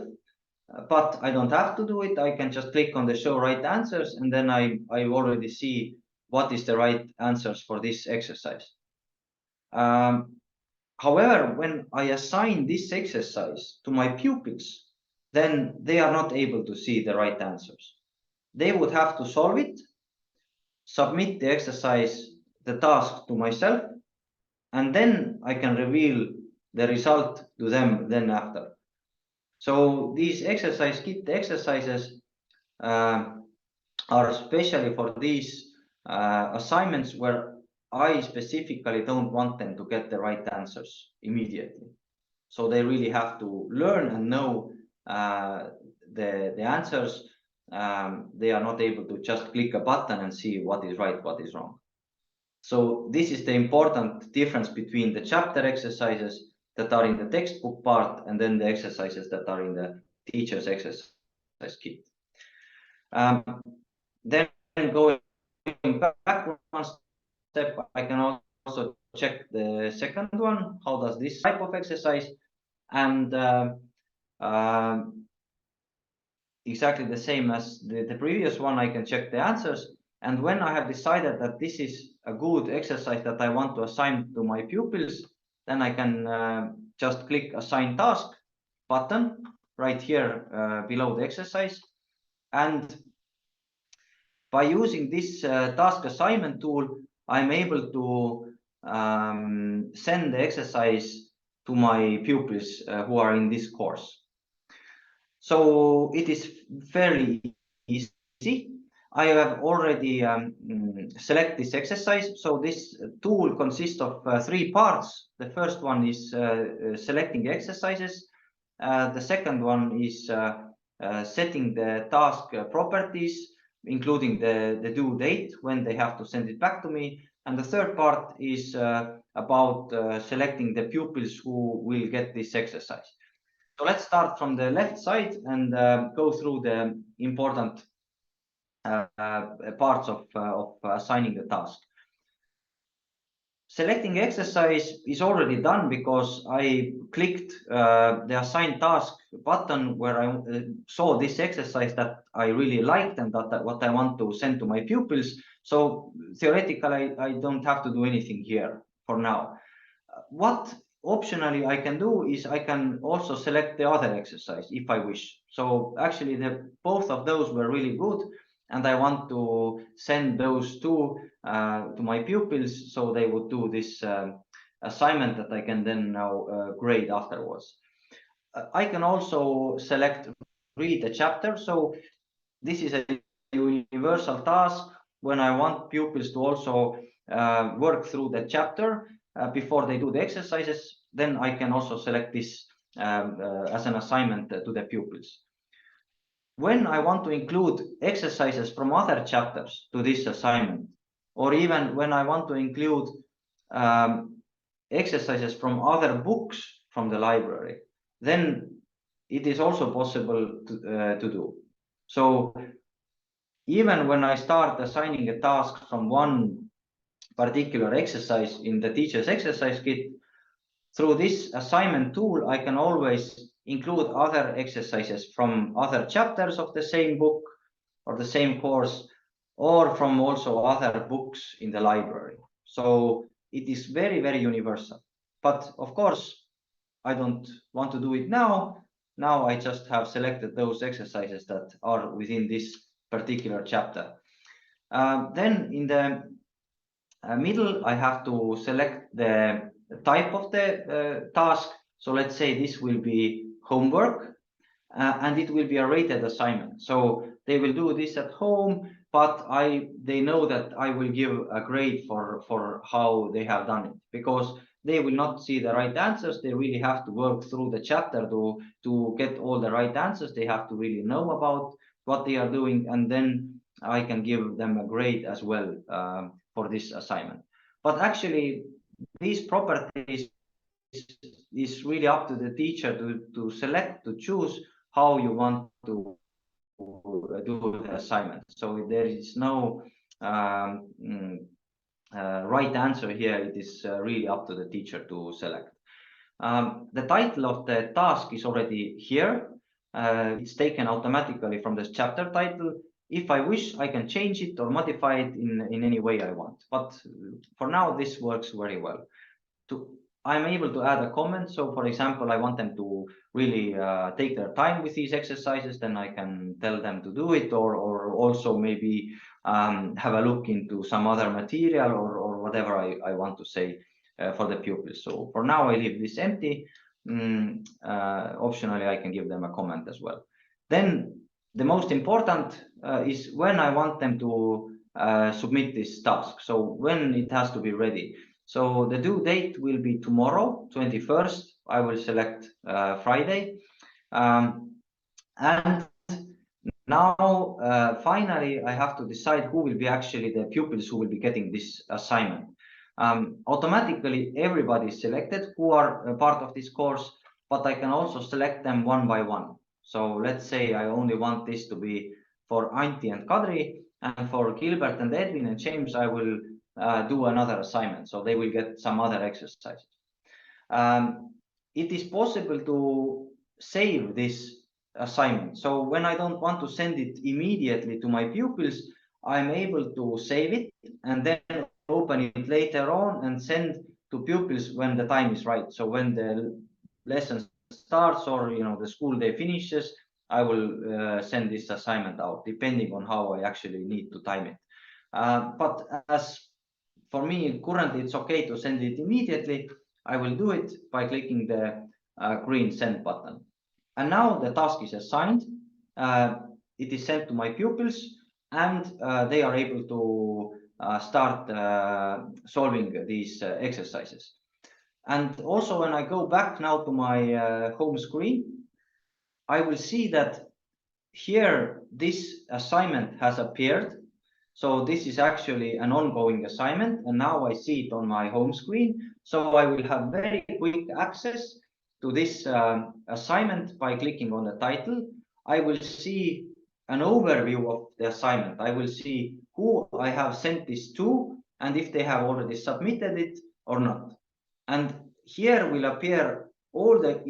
but I don't have to do it. I can just click on the show right answers, and then I already see what is the right answers for this exercise. However, when I assign this exercise to my pupils, then they are not able to see the right answers. They would have to solve it, submit the exercise, the task to myself, and then I can reveal the result to them then after. So these exercise kit exercises are especially for these assignments where I specifically don't want them to get the right answers immediately. So they really have to learn and know the answers. They are not able to just click a button and see what is right, what is wrong. So this is the important difference between the chapter exercises that are in the textbook part and then the exercises that are in the teacher's exercise kit. Then going back one step, I can also check the second one. How does this type of exercise? And exactly the same as the previous one, I can check the answers. And when I have decided that this is a good exercise that I want to assign to my pupils, then I can just click Assign Task button right here below the exercise. And by using this task assignment tool, I'm able to send the exercise to my pupils who are in this course. So it is fairly easy. I have already selected this exercise. So this tool consists of 3 parts. The first one is selecting exercises. The second one is setting the task properties, including the due date when they have to send it back to me. And the third part is about selecting the pupils who will get this exercise. So let's start from the left side and go through the important parts of assigning the task. Selecting exercise is already done because I clicked the assign task button where I saw this exercise that I really liked and that what I want to send to my pupils. So theoretically, I don't have to do anything here for now. What optionally I can do is I can also select the other exercise if I wish. So actually both of those were really good, and I want to send those two to my pupils so they would do this assignment that I can then now grade afterwards. I can also select read a chapter. So this is a universal task when I want pupils to also work through the chapter before they do the exercises. Then I can also select this as an assignment to the pupils. When I want to include exercises from other chapters to this assignment, or even when I want to include exercises from other books from the library, then it is also possible to do. So even when I start assigning a task from one particular exercise in the teacher's exercise kit, through this assignment tool, I can always include other exercises from other chapters of the same book or the same course, or from also other books in the library. So it is very, very universal. But of course, I don't want to do it now. Now I just have selected those exercises that are within this particular chapter. Then in the middle, I have to select the type of the task. So let's say this will be homework, and it will be a rated assignment. So they will do this at home, but they know that I will give a grade for how they have done it, because they will not see the right answers. They really have to work through the chapter to get all the right answers. They have to really know about what they are doing, and then I can give them a grade as well for this assignment. But actually, these properties is really up to the teacher to select, to choose how you want to do the assignment. So there is no right answer here. It is really up to the teacher to select. The title of the task is already here. It's taken automatically from the chapter title. If I wish, I can change it or modify it in any way I want. But for now, this works very well. I'm able to add a comment. So for example, I want them to really take their time with these exercises, then I can tell them to do it, or also maybe have a look into some other material or whatever I want to say for the pupils. So for now, I leave this empty. Optionally, I can give them a comment as well. Then the most important is when I want them to submit this task. So when it has to be ready. So the due date will be tomorrow, 21st. I will select Friday. And now, finally, I have to decide who will be actually the pupils who will be getting this assignment. Automatically, everybody is selected who are part of this course, but I can also select them one by one. So let's say I only want this to be for Antti and Kadri, and for Gilbert and Edwin and James, I will do another assignment. So they will get some other exercises. It is possible to save this assignment. So when I don't want to send it immediately to my pupils, I'm able to save it and then open it later on and send to pupils when the time is right. So when the lesson starts or the school day finishes, I will send this assignment out depending on how I actually need to time it. But as for me, currently it's okay to send it immediately. I will do it by clicking the green send button. And now the task is assigned. It is sent to my pupils, and they are able to start solving these exercises. And also when I go back now to my home screen, I will see that here this assignment has appeared. So this is actually an ongoing assignment, and now I see it on my home screen. So I will have very quick access to this assignment by clicking on the title. I will see an overview of the assignment. I will see who I have sent this to and if they have already submitted it or not. And here will appear all the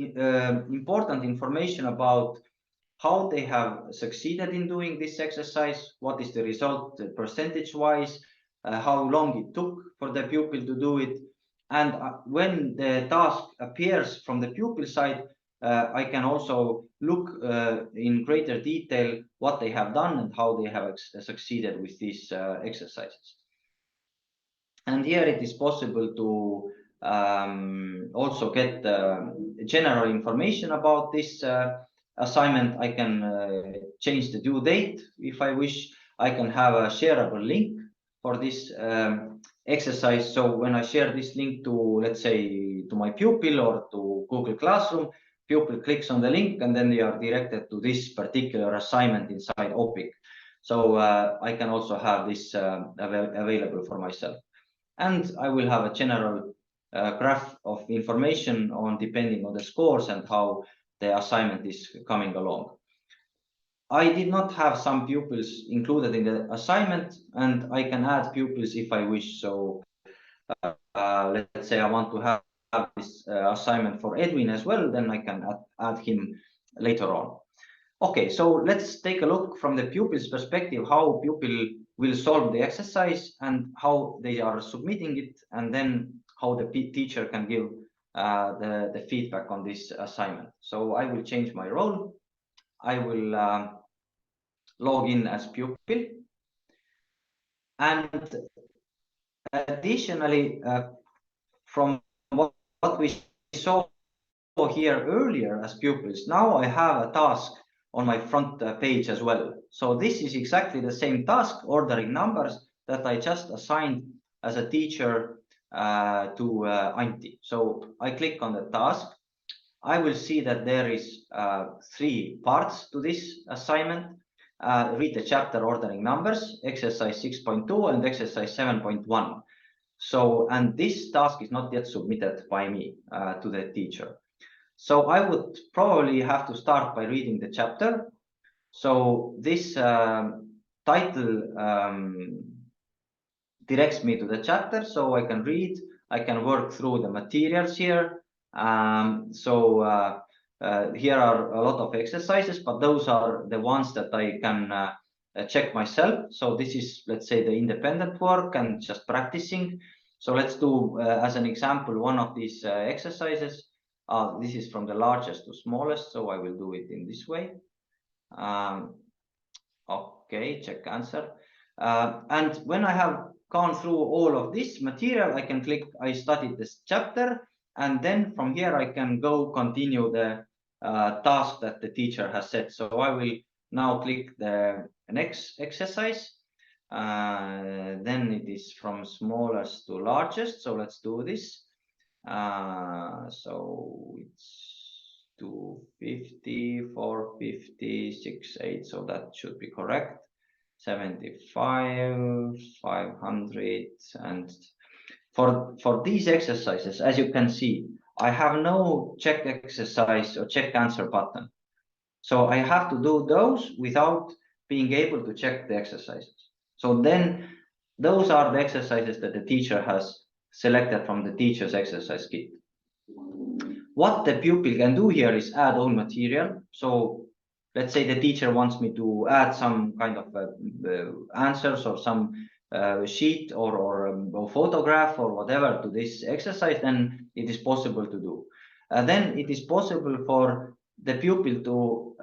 important information about how they have succeeded in doing this exercise, what is the result percentage-wise, how long it took for the pupil to do it. And when the task appears from the pupil side, I can also look in greater detail what they have done and how they have succeeded with these exercises. And here it is possible to also get general information about this assignment. I can change the due date if I wish. I can have a shareable link for this exercise. So when I share this link to, let's say, to my pupil or to Google Classroom, pupil clicks on the link and then they are directed to this particular assignment inside Opiq. So I can also have this available for myself. And I will have a general graph of information on depending on the scores and how the assignment is coming along. I did not have some pupils included in the assignment, and I can add pupils if I wish. So let's say I want to have this assignment for Edwin as well, then I can add him later on. Okay, so let's take a look from the pupil's perspective, how pupil will solve the exercise and how they are submitting it, and then how the teacher can give the feedback on this assignment. So I will change my role. I will log in as pupil. And additionally, from what we saw here earlier as pupils, now I have a task on my front page as well. So this is exactly the same task, ordering numbers, that I just assigned as a teacher to Antti. So I click on the task. I will see that there is 3 parts to this assignment. Read the chapter ordering numbers, exercise 6.2 and exercise 7.1. So, and this task is not yet submitted by me to the teacher. So I would probably have to start by reading the chapter. So this title directs me to the chapter, so I can read, I can work through the materials here. Here are a lot of exercises, but those are the ones that I can check myself. So this is, let's say, the independent work and just practicing. So let's do, as an example, one of these exercises. This is from the largest to smallest, so I will do it in this way. Okay, check answer. And when I have gone through all of this material, I can click, I studied this chapter, and then from here I can go continue the task that the teacher has set. So I will now click the next exercise. Then it is from smallest to largest. So let's do this. So it's 250, 450, 68. So that should be correct. 75, 500. And for these exercises, as you can see, I have no check exercise or check answer button. So I have to do those without being able to check the exercises. So then those are the exercises that the teacher has selected from the teacher's exercise kit. What the pupil can do here is add own material. So let's say the teacher wants me to add some kind of answers or some sheet or photograph or whatever to this exercise, then it is possible to do. Then it is possible for the pupil to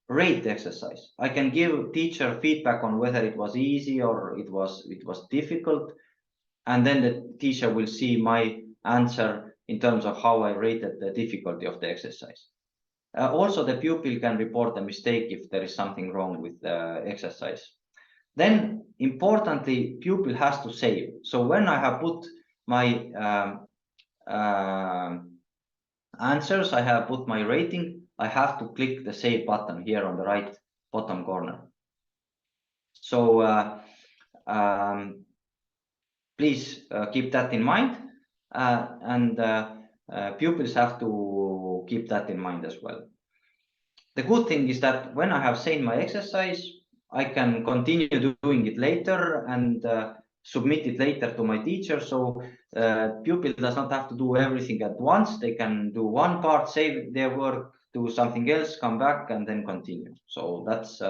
rate the exercise. I can give teacher feedback on whether it was easy or it was difficult, and then the teacher will see my answer in terms of how I rated the difficulty of the exercise. Also, the pupil can report a mistake if there is something wrong with the exercise. Then, importantly, pupil has to save. So when I have put my answers, I have put my rating, I have to click the save button here on the right bottom corner. So please keep that in mind, and pupils have to keep that in mind as well. The good thing is that when I have seen my exercise, I can continue doing it later and submit it later to my teacher. So pupil does not have to do everything at once. They can do one part, save their work, do something else, come back, and then continue. So that's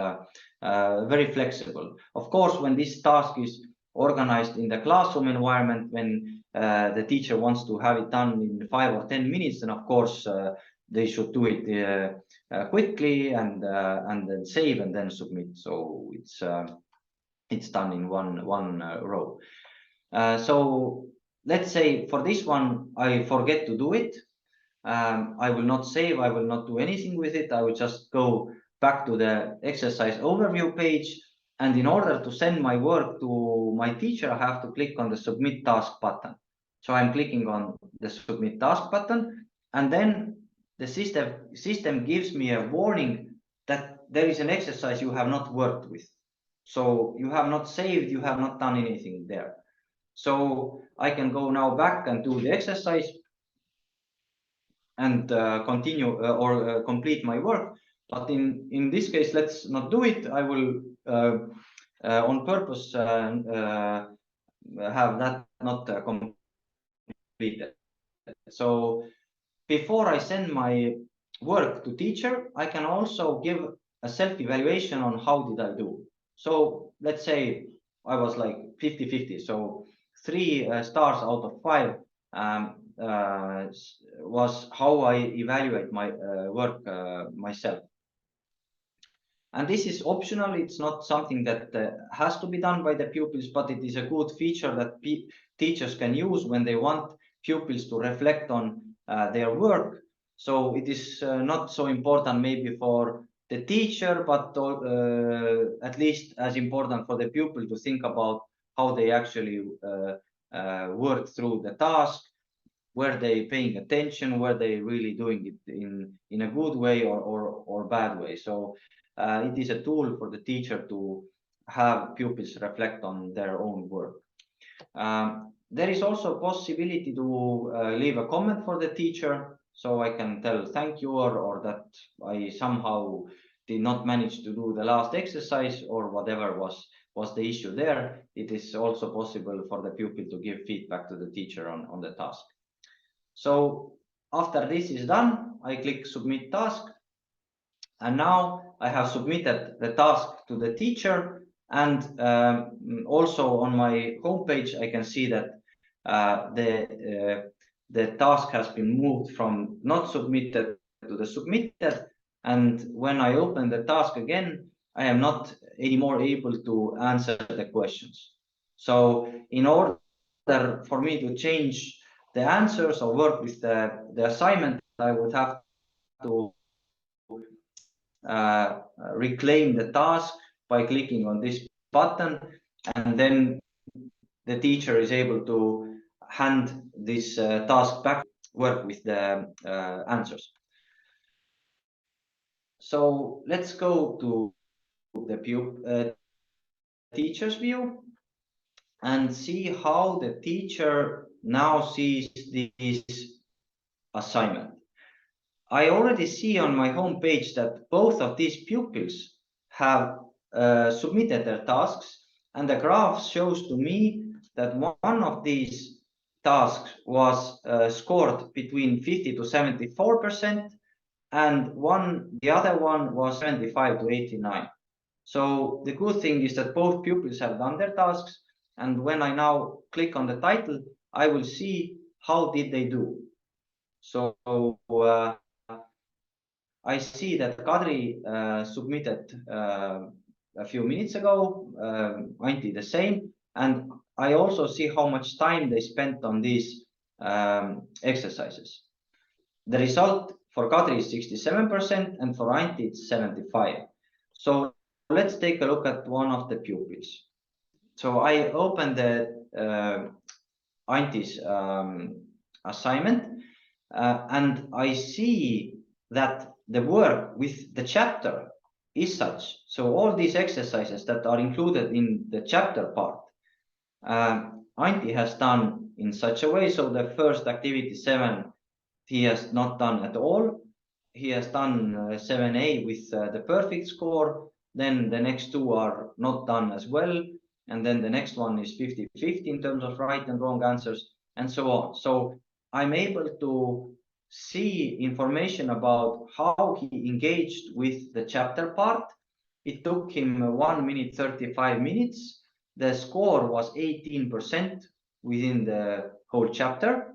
very flexible. Of course, when this task is organized in the classroom environment, when the teacher wants to have it done in 5 or 10 minutes, then of course they should do it quickly and then save and then submit. So it's done in one row. So let's say for this one I forget to do it. I will not save, I will not do anything with it. I will just go back to the exercise overview page, and in order to send my work to my teacher, I have to click on the submit task button. So I'm clicking on the submit task button, and then the system gives me a warning that there is an exercise you have not worked with. So you have not saved, you have not done anything there. So I can go now back and do the exercise and continue or complete my work. But in this case, let's not do it. I will on purpose have that not completed. So before I send my work to teacher, I can also give a self-evaluation on how did I do. So let's say I was like 50-50. So 3 stars out of 5 was how I evaluate my work myself. And this is optional. It's not something that has to be done by the pupils, but it is a good feature that teachers can use when they want pupils to reflect on their work. So it is not so important maybe for the teacher, but at least as important for the pupil to think about how they actually work through the task. Were they paying attention? Were they really doing it in a good way or bad way? So it is a tool for the teacher to have pupils reflect on their own work. There is also a possibility to leave a comment for the teacher, so I can tell thank you or that I somehow did not manage to do the last exercise or whatever was the issue there. It is also possible for the pupil to give feedback to the teacher on the task. So after this is done, I click submit task, and now I have submitted the task to the teacher. And also on my homepage, I can see that the task has been moved from not submitted to the submitted. And when I open the task again, I am not anymore able to answer the questions. So in order for me to change the answers or work with the assignment, I would have to reclaim the task by clicking on this button, and then the teacher is able to hand this task back, work with the answers. So let's go to the teacher's view and see how the teacher now sees this assignment. I already see on my home page that both of these pupils have submitted their tasks, and the graph shows to me that one of these tasks was scored between 50 to 74%, and the other one was 75 to 89. So the good thing is that both pupils have done their tasks, and when I now click on the title, I will see how did they do. So I see that Kadri submitted a few minutes ago, Antti the same, and I also see how much time they spent on these exercises. The result for Kadri is 67% and for Antti it's 75%. So let's take a look at one of the pupils. So I opened the Antti's assignment and I see that the work with the chapter is such. So all these exercises that are included in the chapter part, Antti has done in such a way. So the first activity 7, he has not done at all. he has done 7A with the perfect score. Then the next two are not done as well. And then the next one is 50-50 in terms of right and wrong answers, and so on. So I'm able to see information about how he engaged with the chapter part. It took him 1 minute 35 minutes. The score was 18% within the whole chapter.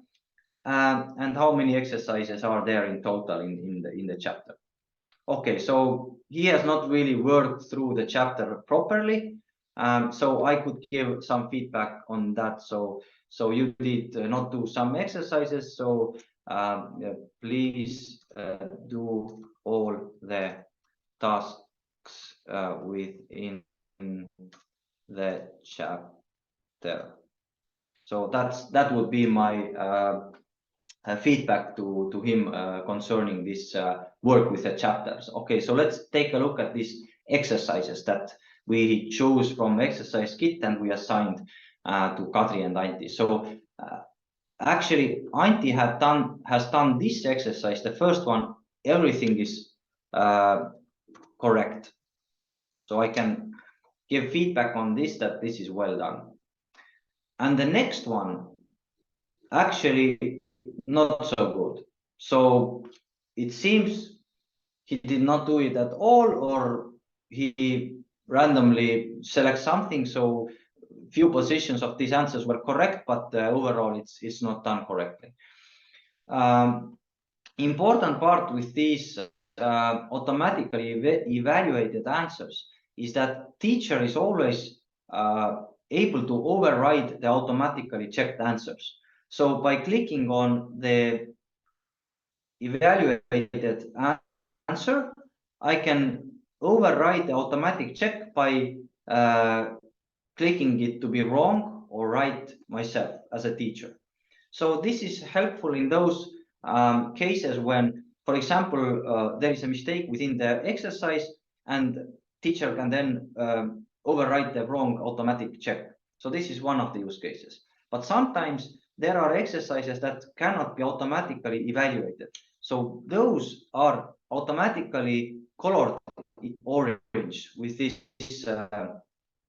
And how many exercises are there in total in the chapter? Okay, so he has not really worked through the chapter properly. So I could give some feedback on that. So you did not do some exercises. So please do all the tasks within the chapter. So that would be my feedback to him concerning this work with the chapters. Okay, so let's take a look at these exercises that we chose from exercise kit and we assigned to Kadri and Anti. So actually Anti has done this exercise, the first one. Everything is correct. So I can give feedback on this, that this is well done. And the next one, actually not so good. So it seems he did not do it at all, or he randomly selects something. So few positions of these answers were correct, but overall it's not done correctly. Important part with these automatically evaluated answers is that teacher is always able to override the automatically checked answers. So by clicking on the evaluated answer, I can override the automatic check by clicking it to be wrong or right myself as a teacher. So this is helpful in those cases when, for example, there is a mistake within the exercise and teacher can then override the wrong automatic check. So this is one of the use cases. But sometimes there are exercises that cannot be automatically evaluated. So those are automatically colored orange with this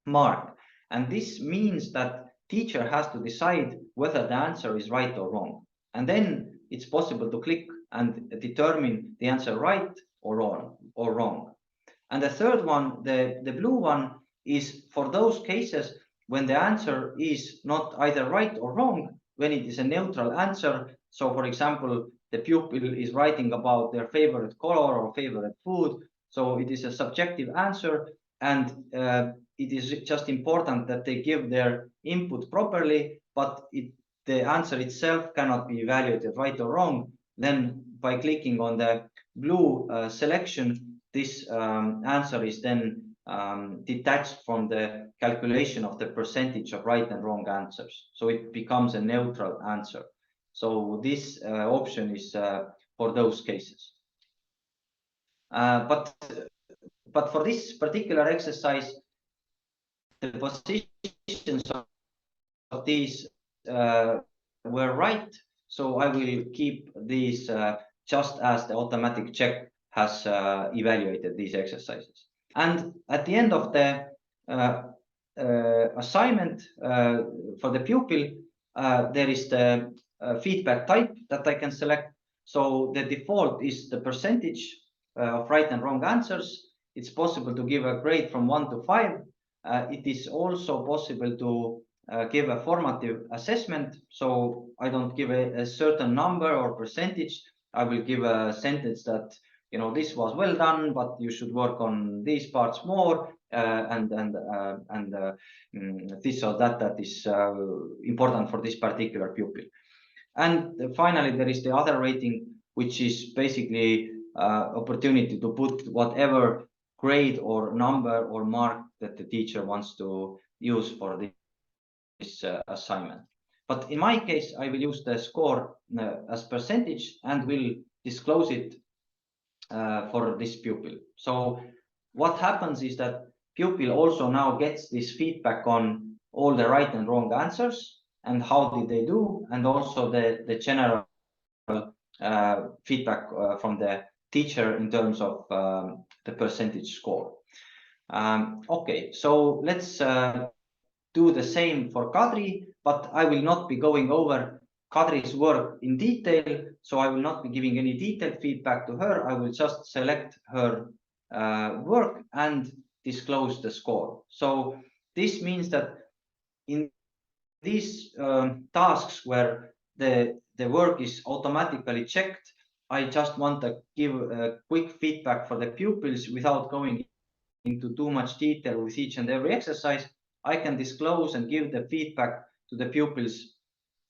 mark. And this means that teacher has to decide whether the answer is right or wrong. And then it's possible to click and determine the answer right or wrong. And the third one, the blue one, is for those cases when the answer is not either right or wrong, when it is a neutral answer. So for example, the pupil is writing about their favorite color or favorite food. So it is a subjective answer, and it is just important that they give their input properly, but the answer itself cannot be evaluated right or wrong. Then by clicking on the blue selection, this answer is then detached from the calculation of the percentage of right and wrong answers. So it becomes a neutral answer. So this option is for those cases. But for this particular exercise, the positions of these were right. So I will keep these just as the automatic check has evaluated these exercises. And at the end of the assignment for the pupil, there is the feedback type that I can select. So the default is the percentage of right and wrong answers. It's possible to give a grade from 1 to 5. It is also possible to give a formative assessment. So I don't give a certain number or percentage. I will give a sentence that, you know, this was well done, but you should work on these parts more, and this or that is important for this particular pupil. And finally, there is the other rating, which is basically opportunity to put whatever grade or number or mark that the teacher wants to use for this assignment. But in my case, I will use the score as percentage and will disclose it for this pupil. So what happens is that pupil also now gets this feedback on all the right and wrong answers and how did they do, and also the general feedback from the teacher in terms of the percentage score. Okay, so let's do the same for Kadri, but I will not be going over Kadri's work in detail, so I will not be giving any detailed feedback to her. I will just select her work and disclose the score. So this means that in these tasks where the work is automatically checked, I just want to give a quick feedback for the pupils without going into too much detail with each and every exercise. I can disclose and give the feedback to the pupils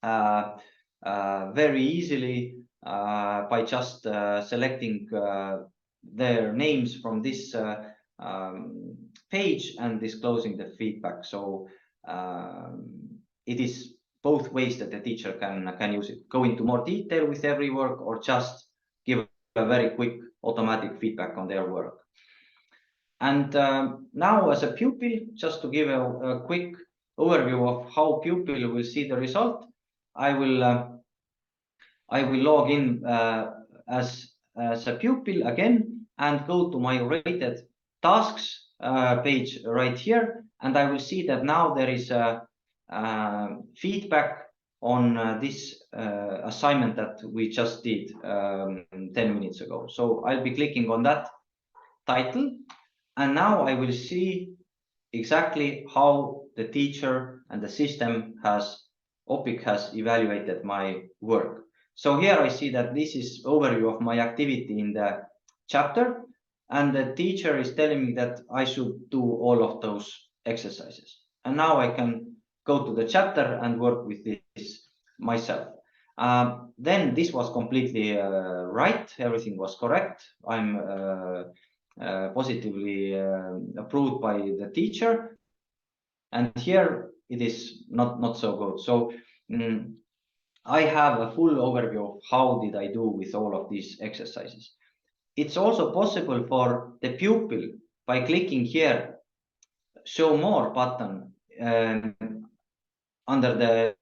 very easily by just selecting their names from this page and disclosing the feedback. So it is both ways that the teacher can use it. Go into more detail with every work or just give a very quick automatic feedback on their work. And now as a pupil, just to give a quick overview of how pupil will see the result, I will log in as a pupil again and go to my rated tasks page right here. And I will see that now there is a feedback on this assignment that we just did 10 minutes ago. So I'll be clicking on that title. And now I will see exactly how the teacher and the system Opiq has evaluated my work. So here I see that this is overview of my activity in the chapter, and the teacher is telling me that I should do all of those exercises. And now I can go to the chapter and work with this myself. Then this was completely right. Everything was correct. I'm positively approved by the teacher, and here it is not so good. So I have a full overview of how did I do with all of these exercises. It's also possible for the pupil by clicking here show more button under the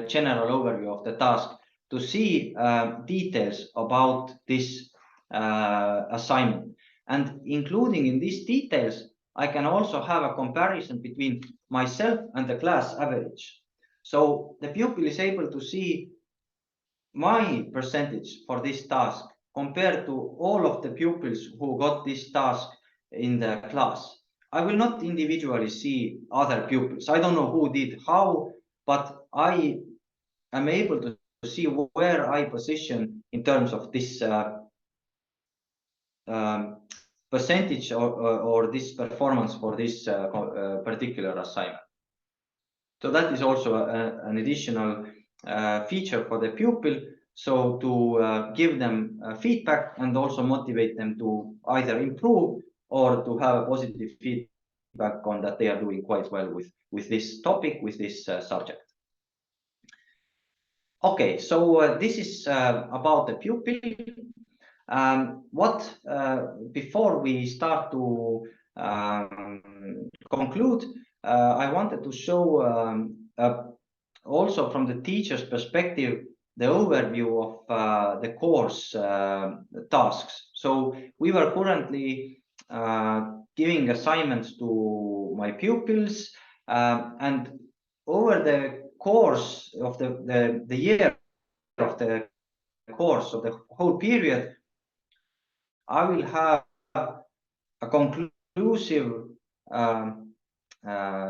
general overview of the task to see details about this assignment. And including in these details, I can also have a comparison between myself and the class average. So the pupil is able to see my percentage for this task compared to all of the pupils who got this task in the class. I will not individually see other pupils. I don't know who did how, but I am able to see where I position in terms of this percentage or this performance for this particular assignment. So that is also an additional feature for the pupil. So to give them feedback and also motivate them to either improve or to have a positive feedback on that they are doing quite well with this topic, with this subject. Okay, so this is about the pupil. Before we start to conclude, I wanted to show also from the teacher's perspective the overview of the course tasks. So we were currently giving assignments to my pupils, and over the course of the year of the course of the whole period, I will have a conclusive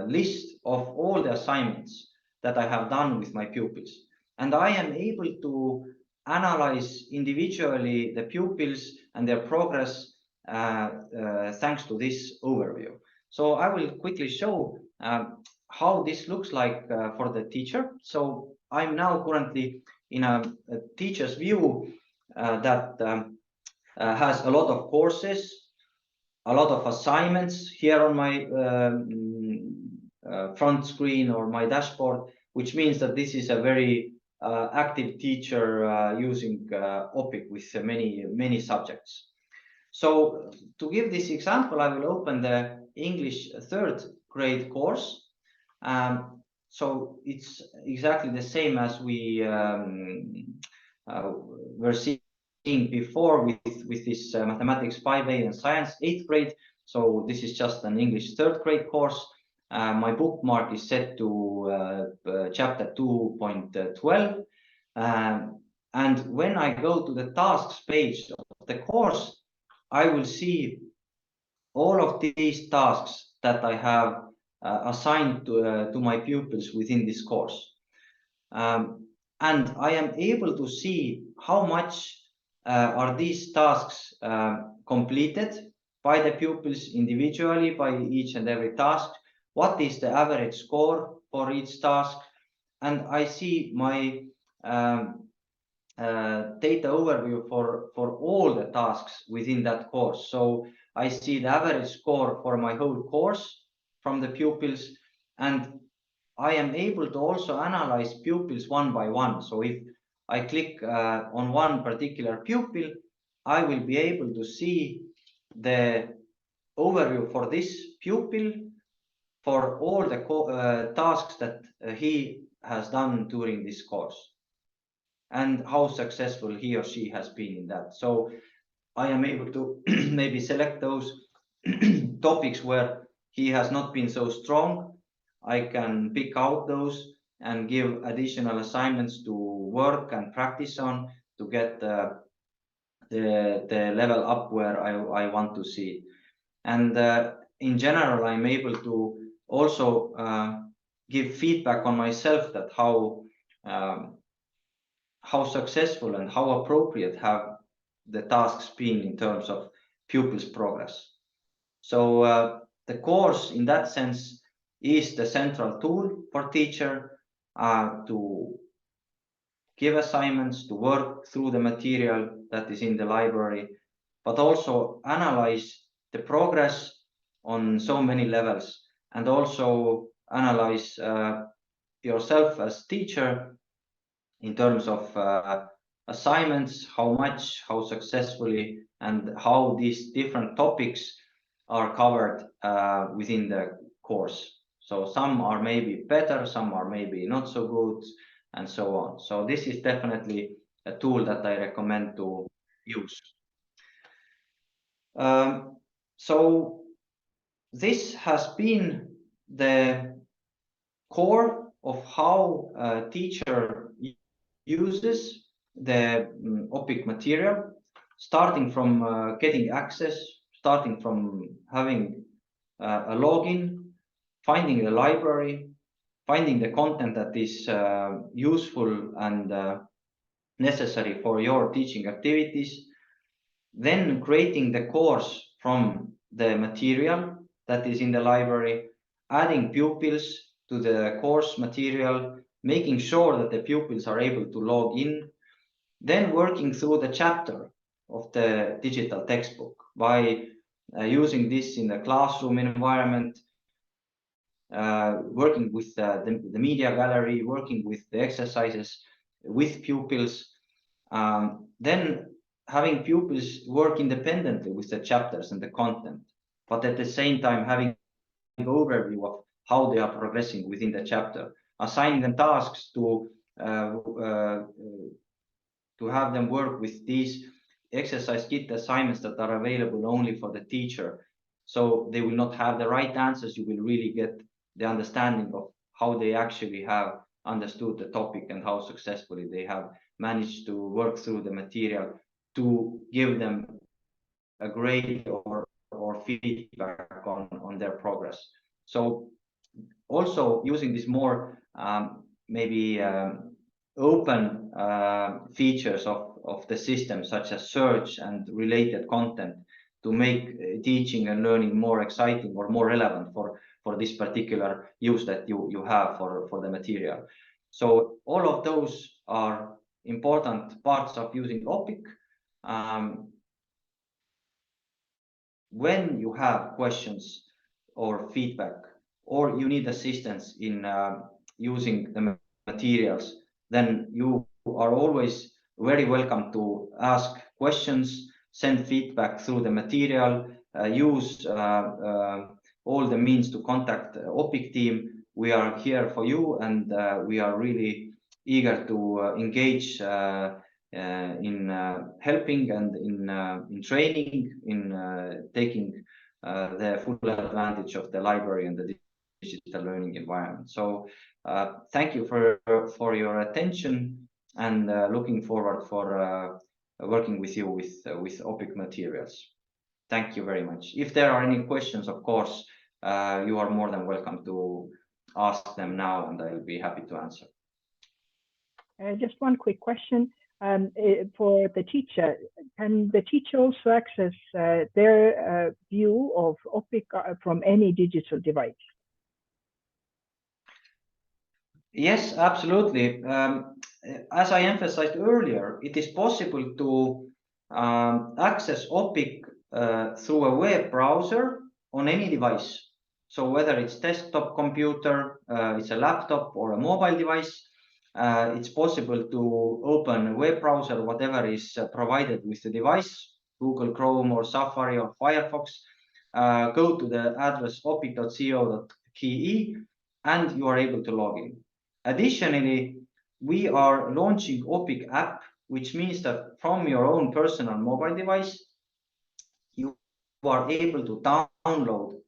list of all the assignments that I have done with my pupils. And I am able to analyze individually the pupils and their progress thanks to this overview. So I will quickly show how this looks like for the teacher. So I'm now currently in a teacher's view that has a lot of courses, a lot of assignments here on my front screen or my dashboard, which means that this is a very active teacher using Opiq with many subjects. So to give this example, I will open the English 3rd grade course. So it's exactly the same as we were seeing before with this mathematics 5A and science 8th grade. So this is just an English 3rd grade course. My bookmark is set to chapter 2.12. And when I go to the tasks page of the course, I will see all of these tasks that I have assigned to my pupils within this course. And I am able to see how much are these tasks completed by the pupils individually, by each and every task. What is the average score for each task? And I see my data overview for all the tasks within that course. So I see the average score for my whole course from the pupils, and I am able to also analyze pupils one by one. So if I click on one particular pupil, I will be able to see the overview for this pupil for all the tasks that he has done during this course and how successful he or she has been in that. So I am able to maybe select those topics where he has not been so strong. I can pick out those and give additional assignments to work and practice on to get the level up where I want to see. And in general, I'm able to also give feedback on myself that how successful and how appropriate have the tasks been in terms of pupils' progress. So the course in that sense is the central tool for teacher to give assignments, to work through the material that is in the library, but also analyze the progress on so many levels, and also analyze yourself as teacher in terms of assignments, how much, how successfully, and how these different topics are covered within the course. So some are maybe better, some are maybe not so good, and so on. So this is definitely a tool that I recommend to use. So this has been the core of how a teacher uses the Opiq material, starting from getting access, starting from having a login, finding the library, finding the content that is useful and necessary for your teaching activities, then creating the course from the material that is in the library, adding pupils to the course material, making sure that the pupils are able to log in, then working through the chapter of the digital textbook by using this in the classroom environment, working with the media gallery, working with the exercises with pupils, then having pupils work independently with the chapters and the content, but at the same time having an overview of how they are progressing within the chapter, assigning them tasks to have them work with these exercise kit assignments that are available only for the teacher. So they will not have the right answers. You will really get the understanding of how they actually have understood the topic and how successfully they have managed to work through the material to give them a grade or feedback on their progress. So also using this more maybe open features of the system, such as search and related content, to make teaching and learning more exciting or more relevant for this particular use that you have for the material. So all of those are important parts of using Opiq. When you have questions or feedback, or you need assistance in using the materials, then you are always very welcome to ask questions, send feedback through the material, use all the means to contact the Opiq team. We are here for you, and we are really eager to engage in helping and in training, in taking the full advantage of the library and the digital learning environment. So thank you for your attention, and looking forward for working with you with Opiq materials. Thank you very much. If there are any questions, of course, you are more than welcome to ask them now, and I'll be happy to answer. Just one quick question. For the teacher, can the teacher also access their view of Opiq from any digital device? Yes, absolutely. As I emphasized earlier, it is possible to access Opiq through a web browser on any device. So whether it's desktop computer, it's a laptop or a mobile device, it's possible to open a web browser, whatever is provided with the device, Google Chrome or Safari or Firefox, go to the address opiq.co.ke, and you are able to log in. Additionally, we are launching Opiq app, which means that from your own personal mobile device, you are able to download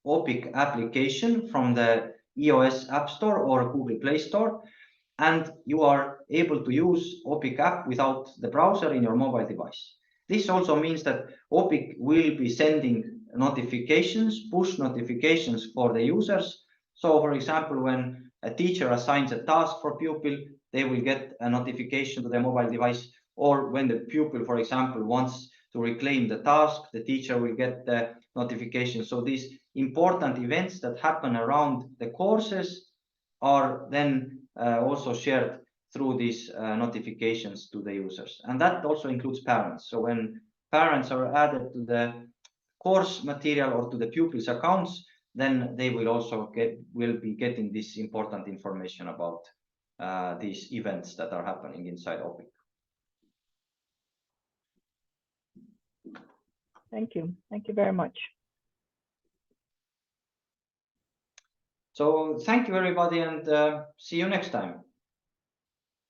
Opiq application from the iOS App Store or Google Play Store, and you are able to use Opiq app without the browser in your mobile device. This also means that Opiq will be sending notifications, push notifications for the users. So for example, when a teacher assigns a task for pupil, they will get a notification to their mobile device, or when the pupil, for example, wants to reclaim the task, the teacher will get the notification. So these important events that happen around the courses are then also shared through these notifications to the users. And that also includes parents. So when parents are added to the course material or to the pupils accounts, then they will also be getting this important information about these events that are happening inside Opiq. Thank you. Thank you very much. So thank you, everybody, and see you next time.